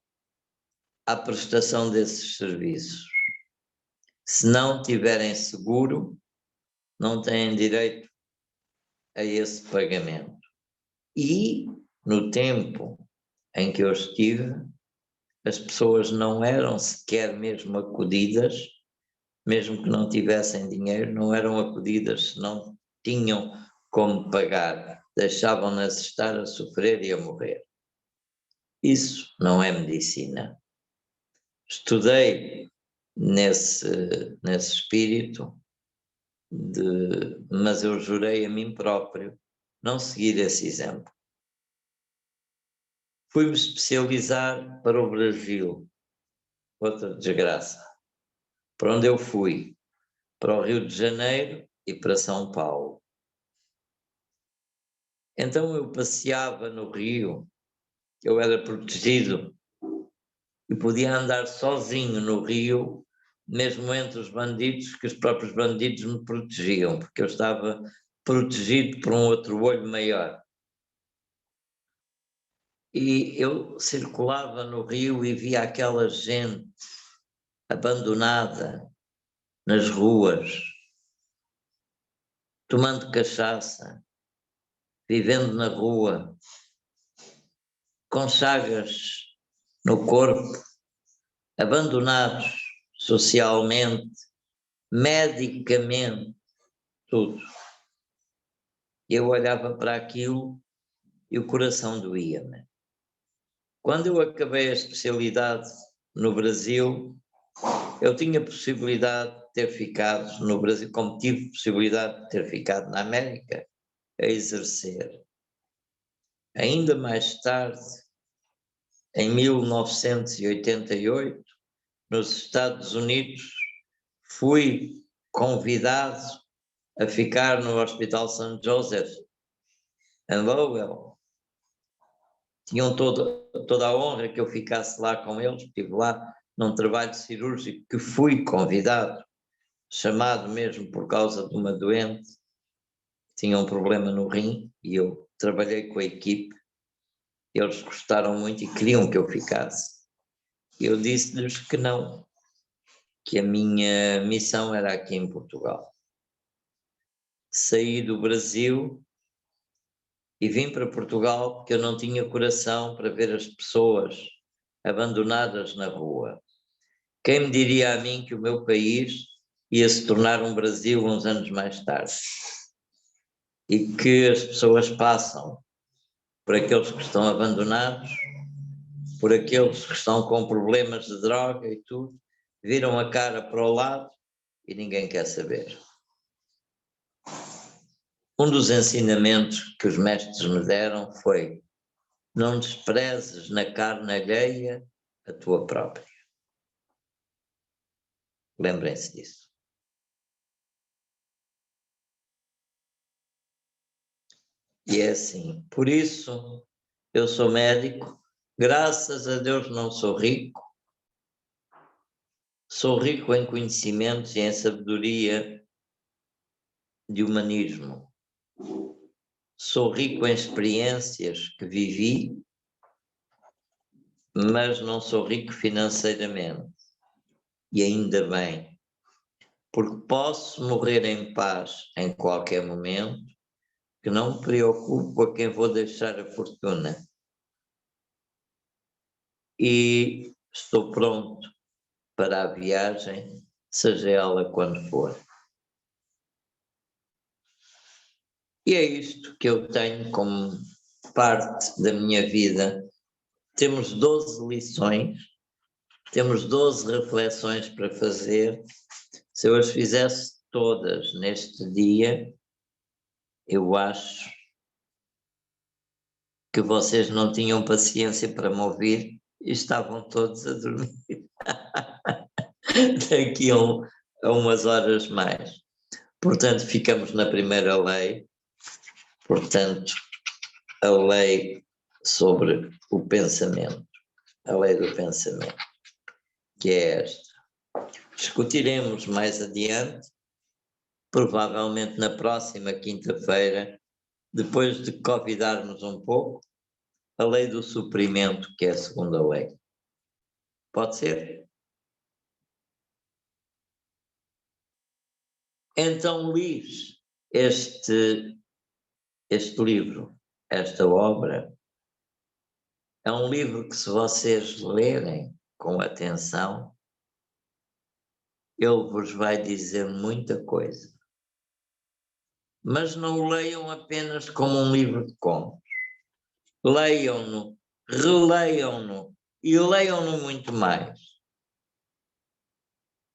a prestação desses serviços. Se não tiverem seguro, não têm direito a esse pagamento. E, no tempo em que eu estive, as pessoas não eram sequer mesmo acudidas, mesmo que não tivessem dinheiro, não eram acudidas se não tinham como pagar, deixavam-nas estar a sofrer e a morrer. Isso não é medicina. Estudei nesse espírito, mas eu jurei a mim próprio não seguir esse exemplo. Fui-me especializar para o Brasil, outra desgraça. Para onde eu fui? Para o Rio de Janeiro e para São Paulo. Então eu passeava no Rio, eu era protegido e podia andar sozinho no Rio, mesmo entre os bandidos, que os próprios bandidos me protegiam, porque eu estava protegido por um outro olho maior. E eu circulava no Rio e via aquela gente abandonada nas ruas, tomando cachaça, vivendo na rua, com chagas no corpo, abandonados socialmente, medicamente, tudo. Eu olhava para aquilo e o coração doía-me. Quando eu acabei a especialidade no Brasil, eu tinha possibilidade de ter ficado no Brasil, como tive possibilidade de ter ficado na América, a exercer. Ainda mais tarde, em 1988, nos Estados Unidos, fui convidado a ficar no Hospital St. Joseph, em Lowell. Tinham toda a honra que eu ficasse lá com eles, estive lá num trabalho cirúrgico que fui convidado, chamado mesmo por causa de uma doente, tinha um problema no rim, e eu trabalhei com a equipe, eles gostaram muito e queriam que eu ficasse. Eu disse-lhes que não, que a minha missão era aqui em Portugal. Saí do Brasil e vim para Portugal porque eu não tinha coração para ver as pessoas abandonadas na rua. Quem me diria a mim que o meu país ia se tornar um Brasil uns anos mais tarde? E que as pessoas passam por aqueles que estão abandonados, por aqueles que estão com problemas de droga e tudo, viram a cara para o lado e ninguém quer saber. Um dos ensinamentos que os mestres me deram foi: não desprezes na carne alheia a tua própria. Lembrem-se disso. E é assim. Por isso, eu sou médico, Graças a Deus não sou rico. Sou rico em conhecimentos e em sabedoria de humanismo. Sou rico em experiências que vivi, mas não sou rico financeiramente. E ainda bem, porque posso morrer em paz em qualquer momento, que não me preocupo a quem vou deixar a fortuna. E estou pronto para a viagem, seja ela quando for. E é isto que eu tenho como parte da minha vida. Temos 12 lições, temos 12 reflexões para fazer. Se eu as fizesse todas neste dia, eu acho que vocês não tinham paciência para me ouvir e estavam todos a dormir. Daqui a umas horas mais. Portanto, ficamos na primeira lei. Portanto, a lei sobre o pensamento, a lei do pensamento, que é esta. Discutiremos mais adiante, provavelmente na próxima quinta-feira, depois de convidarmos um pouco, a lei do suprimento, que é a segunda lei. Pode ser? Então, Luís, este livro, esta obra, é um livro que, se vocês lerem com atenção, ele vos vai dizer muita coisa. Mas não o leiam apenas como um livro de contos. Leiam-no, releiam-no e leiam-no muito mais.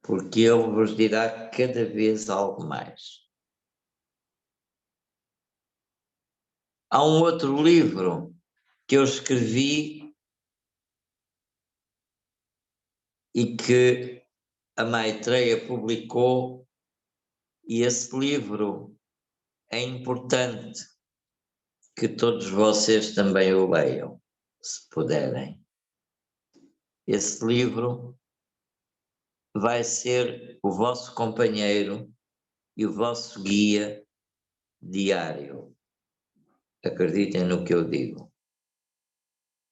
Porque ele vos dirá cada vez algo mais. Há um outro livro que eu escrevi e que a Maitreya publicou, e esse livro é importante que todos vocês também o leiam, se puderem. Esse livro vai ser o vosso companheiro e o vosso guia diário. Acreditem no que eu digo.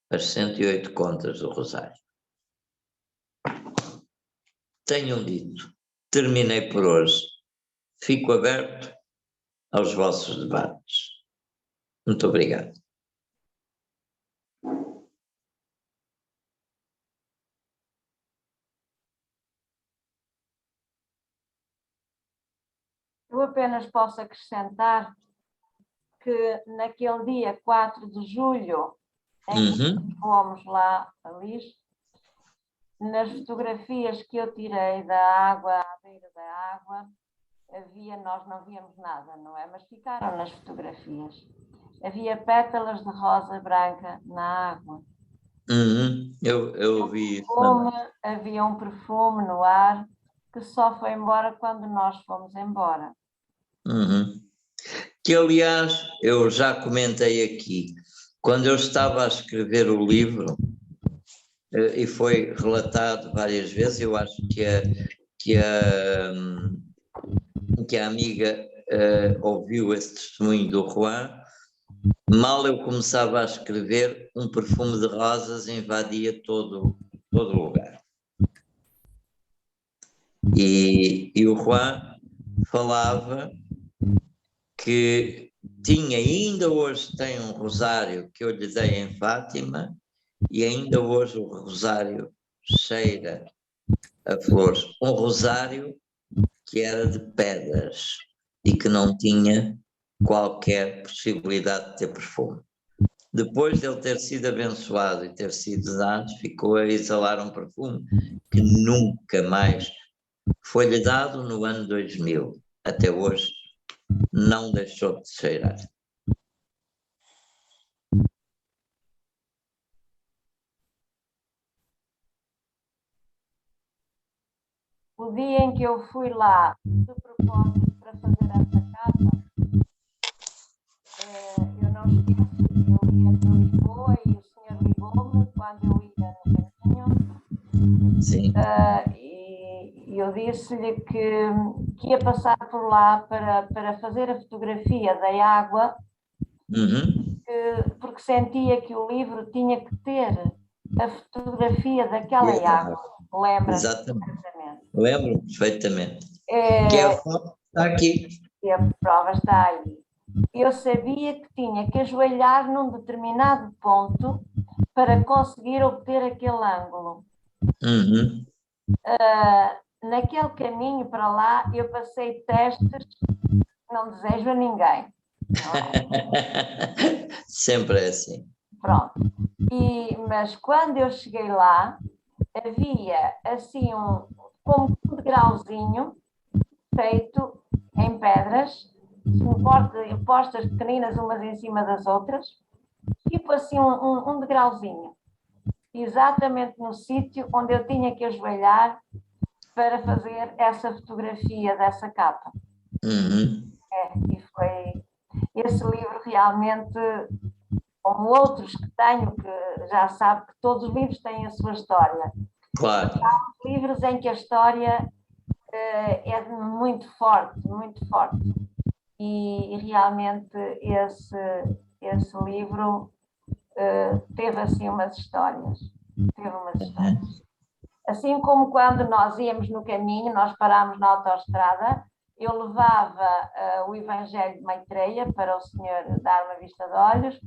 As 108 contas do Rosário. Tenham dito, terminei por hoje. Fico aberto aos vossos debates. Muito obrigado. Eu apenas posso acrescentar que naquele dia 4 de julho, em que fomos lá a Lis, nas fotografias que eu tirei da água, à beira da água, nós não víamos nada, não é? Mas ficaram nas fotografias. Havia pétalas de rosa branca na água. Eu vi isso. Havia um perfume no ar que só foi embora quando nós fomos embora. Que, aliás, eu já comentei aqui, quando eu estava a escrever o livro, e foi relatado várias vezes, eu acho que a amiga ouviu esse testemunho do Juan. Mal eu começava a escrever, um perfume de rosas invadia todo o lugar. E o Juan falava que ainda hoje tem um rosário que eu lhe dei em Fátima, e ainda hoje o rosário cheira a flores. Um rosário que era de pedras e que não tinha qualquer possibilidade de ter perfume. Depois de ele ter sido abençoado e ter sido dado, ficou a exalar um perfume que nunca mais foi-lhe dado no ano 2000. Até hoje não deixou de cheirar. O dia em que eu fui lá de propósito para fazer essa capa, eu não esqueço, eu ia para Lisboa e o senhor ligou-me quando eu ia no caminho. Sim. E eu disse-lhe que ia passar por lá para fazer a fotografia da água, porque sentia que o livro tinha que ter a fotografia daquela água. Lembra-se? Exatamente. Lembro perfeitamente. Que é a foto que está aqui. E a prova está aí. Eu sabia que tinha que ajoelhar num determinado ponto para conseguir obter aquele ângulo. Naquele caminho para lá, eu passei testes que não desejo a ninguém. Não é? Sempre é assim. Pronto. Mas quando eu cheguei lá, havia assim como um degrauzinho feito em pedras, postas pequeninas umas em cima das outras, tipo assim um degrauzinho, exatamente no sítio onde eu tinha que ajoelhar para fazer essa fotografia dessa capa. E foi esse livro realmente, como outros que tenho, que já sabe que todos os livros têm a sua história. Claro. Há livros em que a história é muito forte, muito forte. E realmente esse livro teve assim umas histórias. Assim como quando nós íamos no caminho, nós parámos na autoestrada, eu levava o Evangelho de Maitreya para o senhor dar uma vista de olhos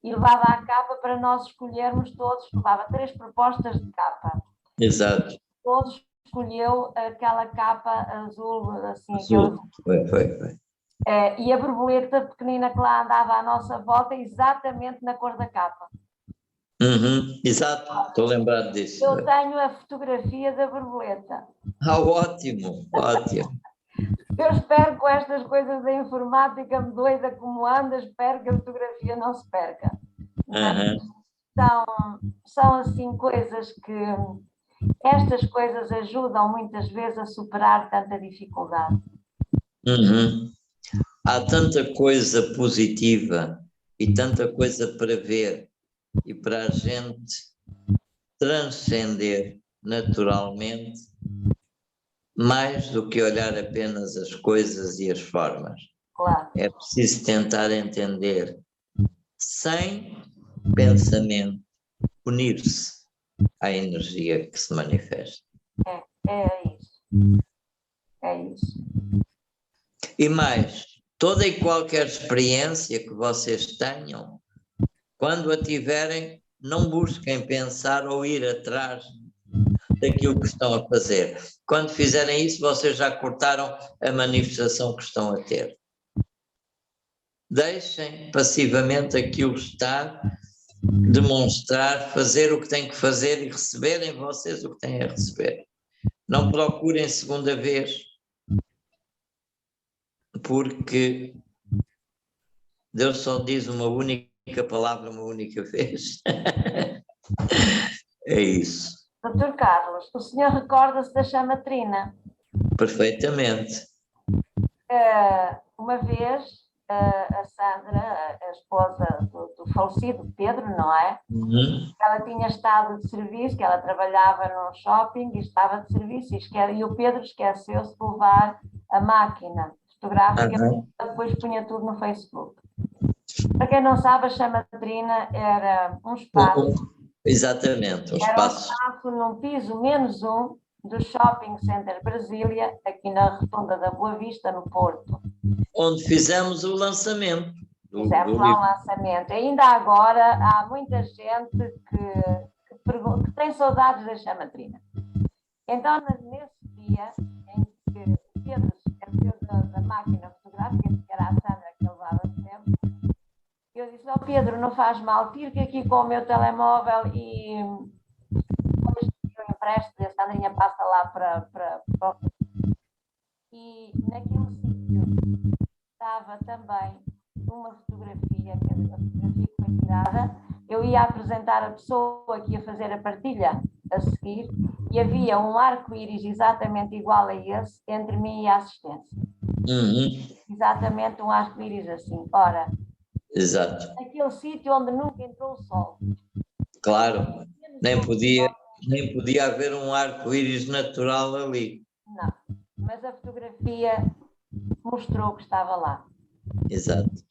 e levava a capa para nós escolhermos todos, levava 3 propostas de capa. Exato. Todos escolheu aquela capa azul, assim. Azul. Foi. E a borboleta pequenina que lá andava à nossa volta, exatamente na cor da capa. Exato, estou lembrado disso. Eu tenho a fotografia da borboleta. Ótimo. Eu espero que com estas coisas da informática doida como anda, espero que a fotografia não se perca. São assim coisas que estas coisas ajudam muitas vezes a superar tanta dificuldade. Há tanta coisa positiva e tanta coisa para ver e para a gente transcender naturalmente, mais do que olhar apenas as coisas e as formas. Claro. É preciso tentar entender, sem pensamento, unir-se à energia que se manifesta. É isso. E mais, toda e qualquer experiência que vocês tenham, quando a tiverem, não busquem pensar ou ir atrás daquilo que estão a fazer. Quando fizerem isso, vocês já cortaram a manifestação que estão a ter. Deixem passivamente aquilo estar, demonstrar, fazer o que têm que fazer e receberem vocês o que têm a receber. Não procurem segunda vez, porque Deus só diz uma única palavra uma única vez. É isso. Dr. Carlos, o senhor recorda-se da chama trina? Perfeitamente. Uma vez, a Sandra, a esposa do falecido Pedro, não é? Ela tinha estado de serviço, que ela trabalhava num shopping e estava de serviço, e o Pedro esqueceu-se de levar a máquina fotográfica, depois punha tudo no Facebook. Para quem não sabe, a chama trina era um espaço. Exatamente, um espaço num piso -1 do Shopping Center Brasília, aqui na Rotunda da Boa Vista, no Porto. Onde fizemos o lançamento. Fizemos lá um lançamento. Ainda agora há muita gente que tem saudades da chama trina. Então, nesse dia em que o Pedro se esqueceu da máquina fotográfica, que era a Sandra que levava sempre, eu disse: Pedro, não faz mal, tiro que aqui com o meu telemóvel e depois eu empresto e a Sandrinha passa lá para E naquele sítio estava também uma fotografia, que era uma fotografia que foi tirada. Eu ia apresentar a pessoa que ia fazer a partilha a seguir e havia um arco-íris exatamente igual a esse entre mim e a assistência. Exatamente um arco-íris assim. Ora, exato. naquele sítio onde nunca entrou o sol. Claro, nem podia haver um arco-íris natural ali. Não, mas a fotografia mostrou que estava lá. Exato.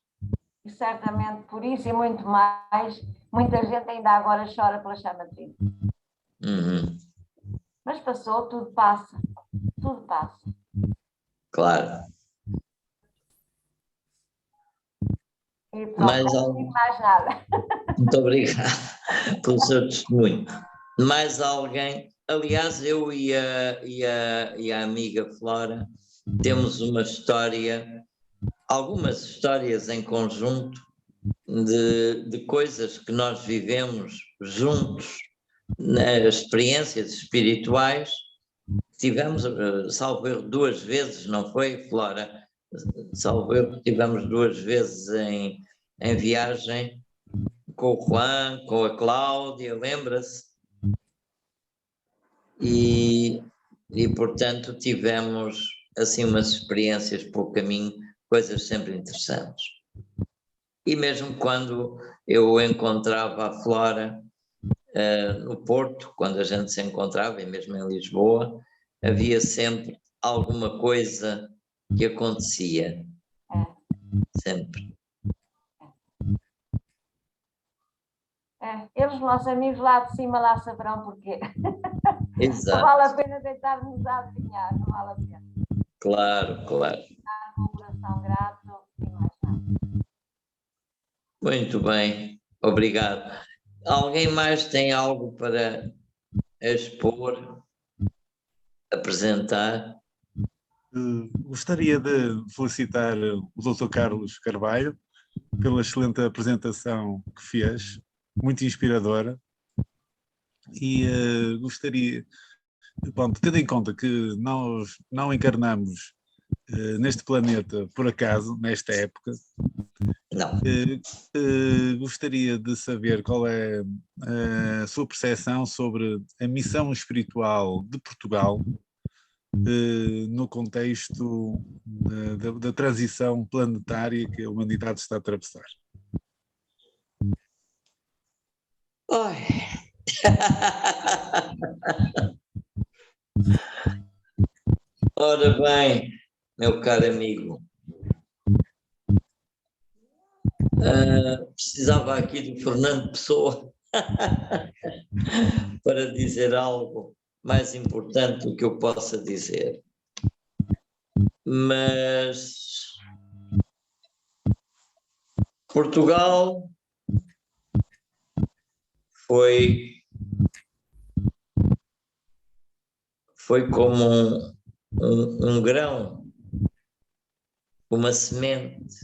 E certamente por isso e muito mais, muita gente ainda agora chora pela chama de vida. Uhum. Mas passou, tudo passa. Tudo passa. Claro. E pronto, Mais não algo? digo mais nada. Muito obrigado pelo seu testemunho. Mais alguém? Aliás, eu e a amiga Flora temos uma história, algumas histórias em conjunto de coisas que nós vivemos juntos, nas experiências espirituais. Tivemos, salvo erro, 2 vezes, não foi, Flora? Salvo erro, tivemos 2 vezes em viagem com o Juan, com a Cláudia, lembra-se? E, portanto, tivemos assim umas experiências pelo caminho, coisas sempre interessantes. E mesmo quando eu encontrava a Flora no Porto, quando a gente se encontrava, e mesmo em Lisboa, havia sempre alguma coisa que acontecia. Sempre. Eles, nossos amigos lá de cima, lá saberão porquê. Exato. Não vale a pena deitar-nos a adivinhar, não vale a pena. Claro, claro. Com um coração grato e mais nada. Muito bem, obrigado. Alguém mais tem algo para expor, apresentar? Gostaria de felicitar o Dr. Carlos Carvalho pela excelente apresentação que fez, muito inspiradora, e gostaria, bom, tendo em conta que nós não encarnamos neste planeta por acaso, nesta época, Não. Gostaria de saber qual é a sua percepção sobre a missão espiritual de Portugal no contexto da transição planetária que a humanidade está a atravessar. Ai. Ora bem, meu caro amigo, precisava aqui do Fernando Pessoa para dizer algo mais importante do que eu possa dizer. Mas Portugal foi como um grão, uma semente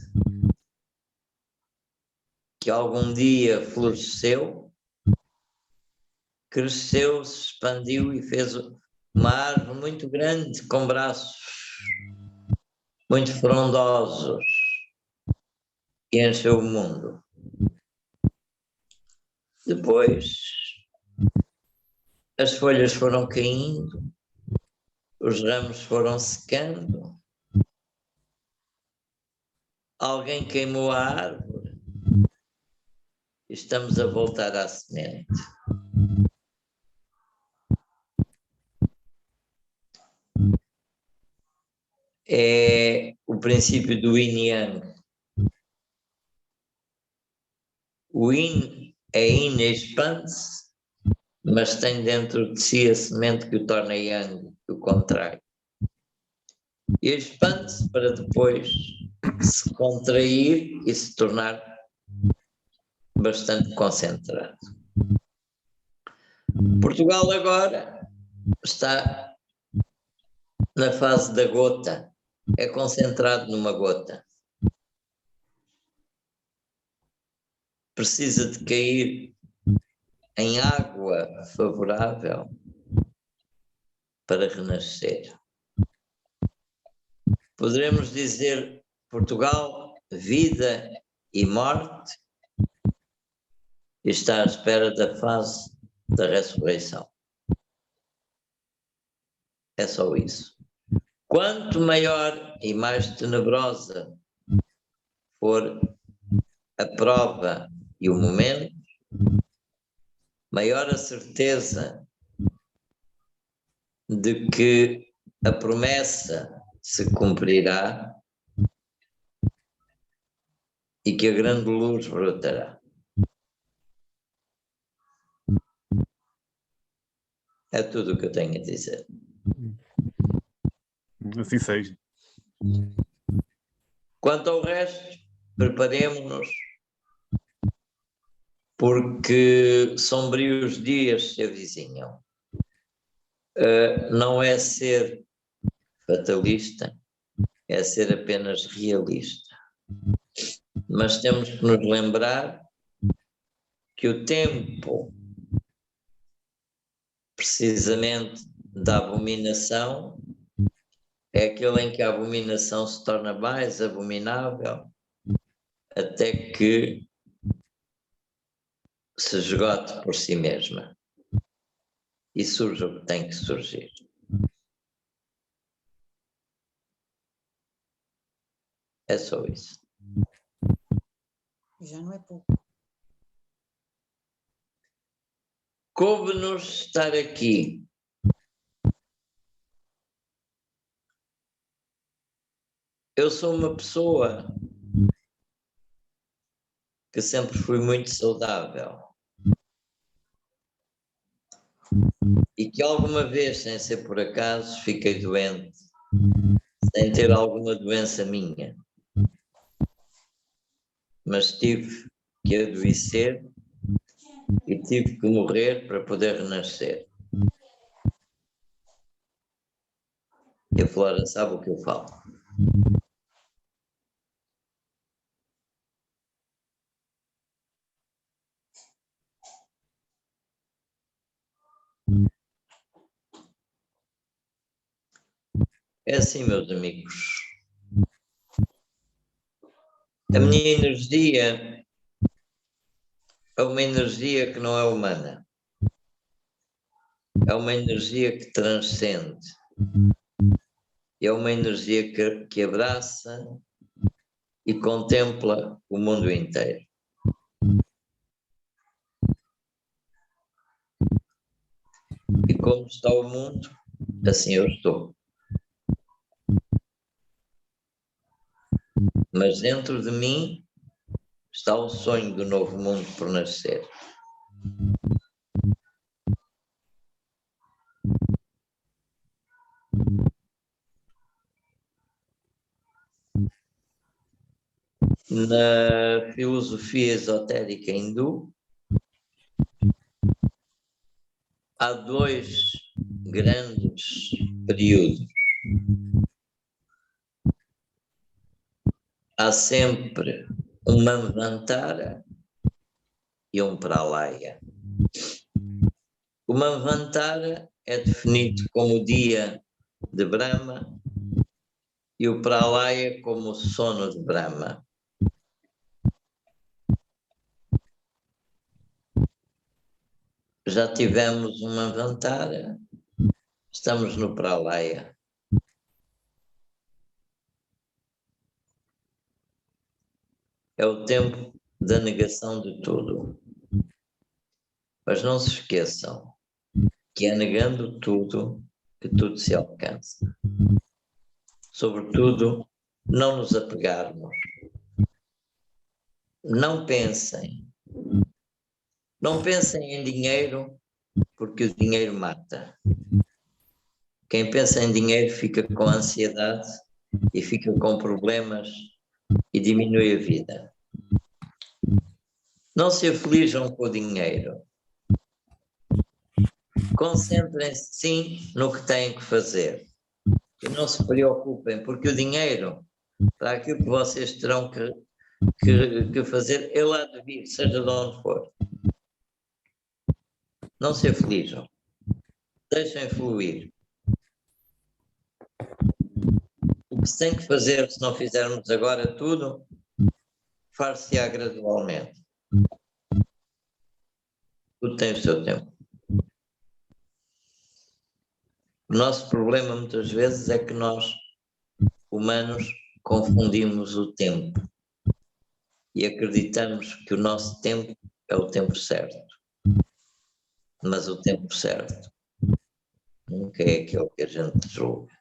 que algum dia floresceu, cresceu, se expandiu e fez uma árvore muito grande, com braços muito frondosos, e encheu o mundo. Depois, as folhas foram caindo, os ramos foram secando, alguém queimou a árvore e estamos a voltar à semente. É o princípio do yin e yang. O yin é yin e expande-se, mas tem dentro de si a semente que o torna yang, que o contrai. E expande-se para depois se contrair e se tornar bastante concentrado. Portugal agora está na fase da gota, é concentrado numa gota. Precisa de cair em água favorável para renascer. Poderemos dizer Portugal, vida e morte, está à espera da fase da ressurreição. É só isso. Quanto maior e mais tenebrosa for a prova e o momento, maior a certeza de que a promessa se cumprirá e que a grande luz brotará. É tudo o que eu tenho a dizer. Assim seja. Quanto ao resto, preparemo-nos, porque sombrios dias se avizinham. Não é ser fatalista, é ser apenas realista. Mas temos que nos lembrar que o tempo, precisamente da abominação, é aquele em que a abominação se torna mais abominável até que se esgote por si mesma e surge o que tem que surgir. É só isso. Já não é pouco. Coube-nos estar aqui. Eu sou uma pessoa que sempre fui muito saudável e que alguma vez, sem ser por acaso, fiquei doente, sem ter alguma doença minha. Mas tive que adoecer e tive que morrer para poder renascer. E a Flora sabe o que eu falo. É assim, meus amigos. A minha energia é uma energia que não é humana. É uma energia que transcende. É uma energia que abraça e contempla o mundo inteiro. E como está o mundo, assim eu estou. Mas dentro de mim está o sonho do novo mundo por nascer. Na filosofia esotérica hindu, há dois grandes períodos. Há sempre um Manvantara e um Pralaya. O Manvantara é definido como o dia de Brahma e o Pralaya como o sono de Brahma. Já tivemos um Manvantara, estamos no Pralaya. É o tempo da negação de tudo. Mas não se esqueçam que é negando tudo que tudo se alcança. Sobretudo, não nos apegarmos. Não pensem. Não pensem em dinheiro, porque o dinheiro mata. Quem pensa em dinheiro fica com ansiedade e fica com problemas e diminui a vida. Não se aflijam com o dinheiro. Concentrem-se sim no que têm que fazer. E não se preocupem, porque o dinheiro, para aquilo que vocês terão que fazer, ele há de vir, seja de onde for. Não se aflijam. Deixem fluir. O que se tem que fazer, se não fizermos agora tudo, far-se-á gradualmente. Tudo tem o seu tempo. O nosso problema muitas vezes é que nós, humanos, confundimos o tempo e acreditamos que o nosso tempo é o tempo certo. mas o tempo certo nunca é aquele que a gente julga.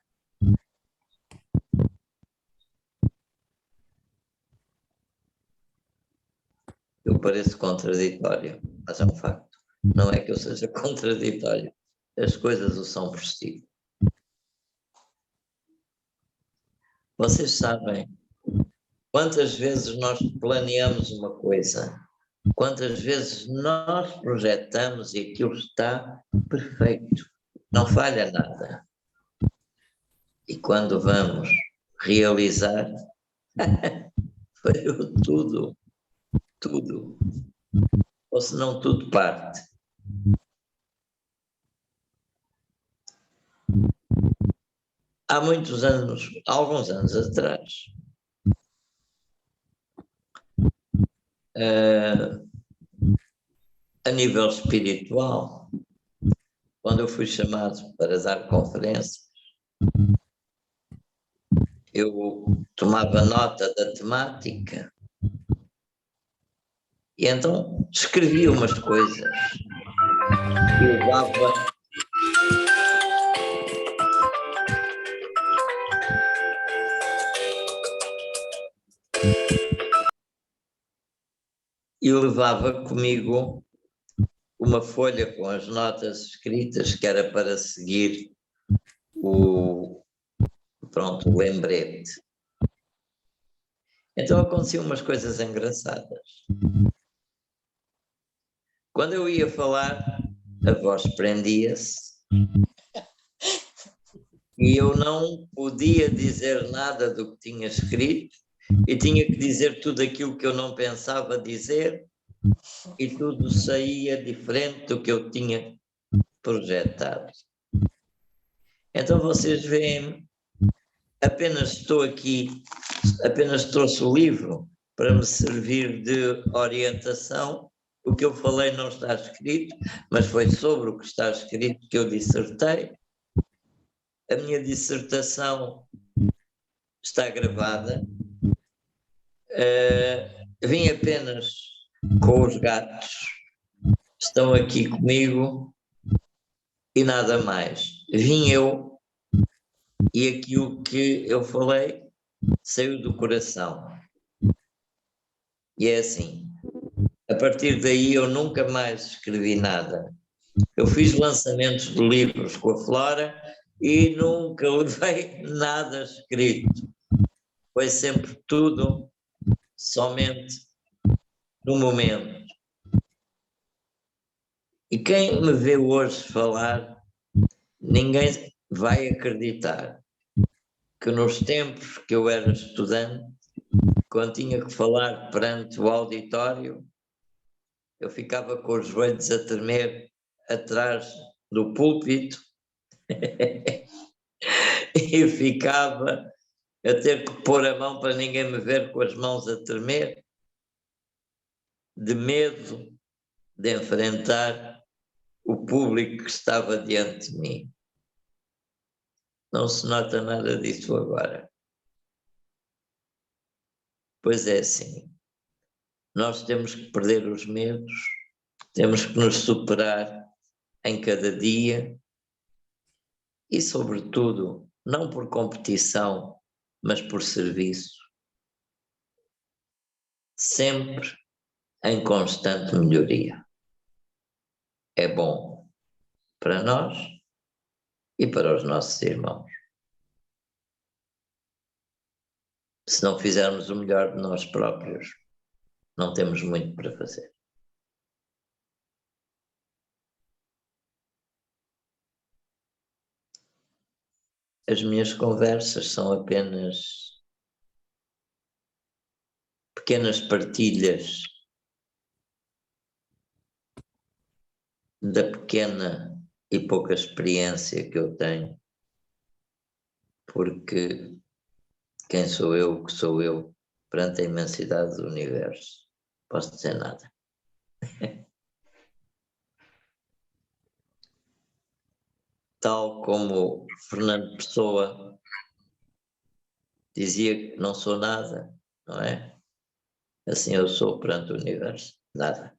Eu pareço contraditório, mas é um facto. Não é que eu seja contraditório. As coisas o são por si. Vocês sabem quantas vezes nós planeamos uma coisa, quantas vezes nós projetamos e aquilo está perfeito, não falha nada. E quando vamos realizar, falhou tudo, tudo. Ou se não, tudo parte. Há muitos anos, alguns anos atrás, a nível espiritual, quando eu fui chamado para dar conferências, eu tomava nota da temática e então escrevia umas coisas e levava comigo uma folha com as notas escritas que era para seguir o lembrete. Então aconteciam umas coisas engraçadas. Quando eu ia falar, a voz prendia-se e eu não podia dizer nada do que tinha escrito e tinha que dizer tudo aquilo que eu não pensava dizer e tudo saía diferente do que eu tinha projetado. Então vocês veem, apenas estou aqui, apenas trouxe o livro para me servir de orientação. O que eu falei não está escrito, mas foi sobre o que está escrito que eu dissertei. A minha dissertação está gravada. Vim apenas com os gatos, estão aqui comigo e nada mais. Vim eu e aquilo que eu falei saiu do coração. E é assim. A partir daí eu nunca mais escrevi nada. Eu fiz lançamentos de livros com a Flora e nunca levei nada escrito. Foi sempre tudo somente no momento. E quem me vê hoje falar, ninguém vai acreditar que nos tempos que eu era estudante, quando tinha que falar perante o auditório, eu ficava com os joelhos a tremer atrás do púlpito e ficava a ter que pôr a mão para ninguém me ver com as mãos a tremer, de medo de enfrentar o público que estava diante de mim. Não se nota nada disso agora. Pois é assim, nós temos que perder os medos, temos que nos superar em cada dia e, sobretudo, não por competição, mas por serviço. Sempre em constante melhoria. É bom para nós e para os nossos irmãos. Se não fizermos o melhor de nós próprios, não temos muito para fazer. As minhas conversas são apenas pequenas partilhas da pequena e pouca experiência que eu tenho, porque quem sou eu, que sou eu, perante a imensidade do universo? Posso dizer nada. Tal como Fernando Pessoa dizia que não sou nada, não é? Assim eu sou perante o universo, nada.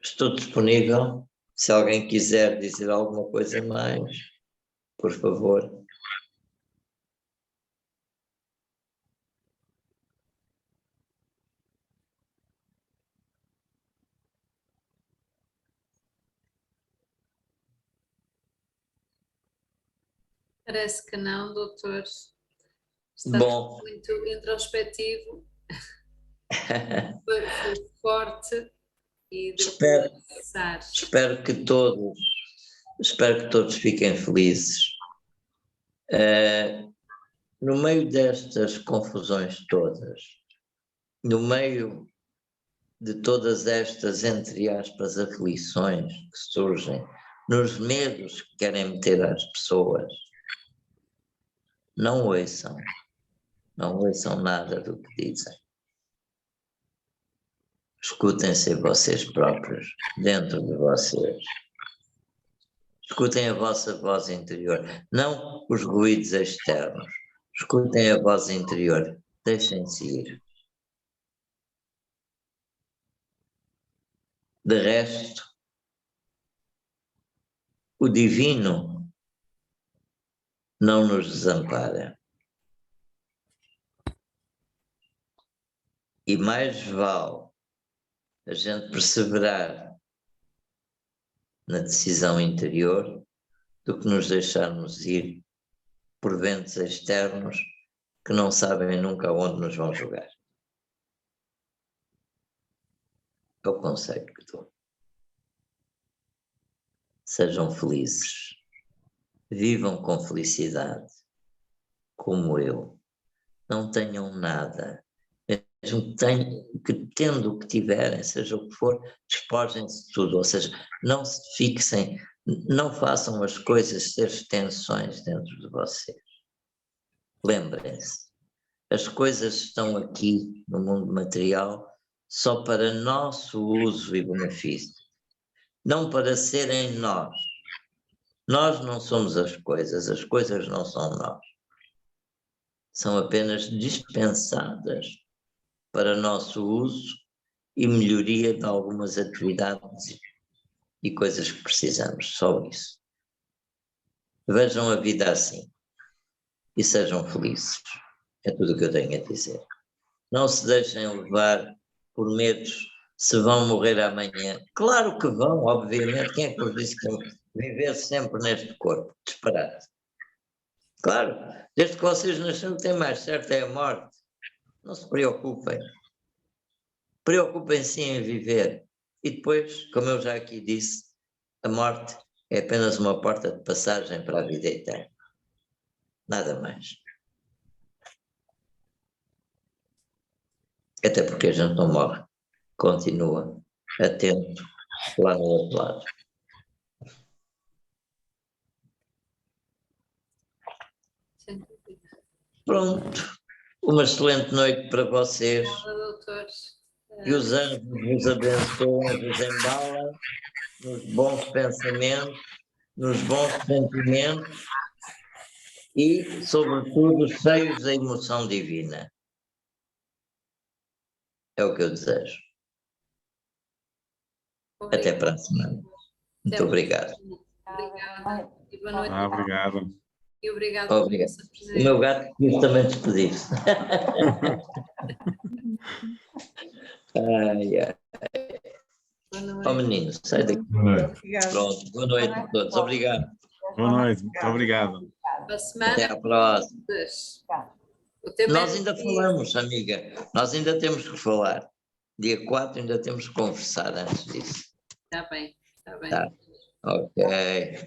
estou disponível. Se alguém quiser dizer alguma coisa mais, por favor. Parece que não, doutor. Está Bom. muito introspectivo. Foi forte e espero que todos fiquem felizes. No meio destas confusões todas, no meio de todas estas, entre aspas, aflições que surgem, nos medos que querem meter às pessoas, não ouçam nada do que dizem. Escutem-se vocês próprios, dentro de vocês. Escutem a vossa voz interior, não os ruídos externos. Escutem a voz interior, deixem-se ir. De resto, o divino não nos desampara. E mais vale a gente perseverar na decisão interior do que nos deixarmos ir por ventos externos que não sabem nunca aonde nos vão jogar. É o conselho que dou. Sejam felizes. Vivam com felicidade, como eu. Não tenham nada. Mesmo tendo o que tiverem, seja o que for, despojem-se de tudo. Ou seja, não se fixem, não façam as coisas ser extensões dentro de vocês. Lembrem-se, as coisas estão aqui no mundo material só para nosso uso e benefício, não para serem nós. Nós não somos as coisas não são nós. São apenas dispensadas para nosso uso e melhoria de algumas atividades e coisas que precisamos, só isso. Vejam a vida assim e sejam felizes. É tudo o que eu tenho a dizer. Não se deixem levar por medos se vão morrer amanhã. Claro que vão, obviamente. Quem é que vos disse que vão viver sempre neste corpo? Disparate. Claro, desde que vocês nasceram, o que tem mais certo é a morte. Não se preocupem. Preocupem-se em viver. E depois, como eu já aqui disse, a morte é apenas uma porta de passagem para a vida eterna. Nada mais. Até porque a gente não morre. Continua atento lá no outro lado. Pronto. Uma excelente noite para vocês. Que os anjos vos abençoem, vos embalem nos bons pensamentos, nos bons sentimentos e, sobretudo, cheios da emoção divina. É o que eu desejo. Até para a semana. Muito obrigado. Obrigada. E boa noite. Obrigado. E obrigado. O meu gato quis também despedir-se. Ai, ai. Oh, menino, sai daqui. Pronto, boa noite a todos. Obrigado. Boa noite, muito obrigado. Até à próxima. Nós ainda é falamos, amiga. Nós ainda temos que falar. Dia 4 ainda temos que conversar antes disso. Está bem, está bem. Tá. Ok.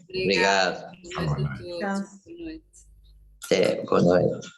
Obrigado. Boa noite a todos. Boa noite. Boa noite.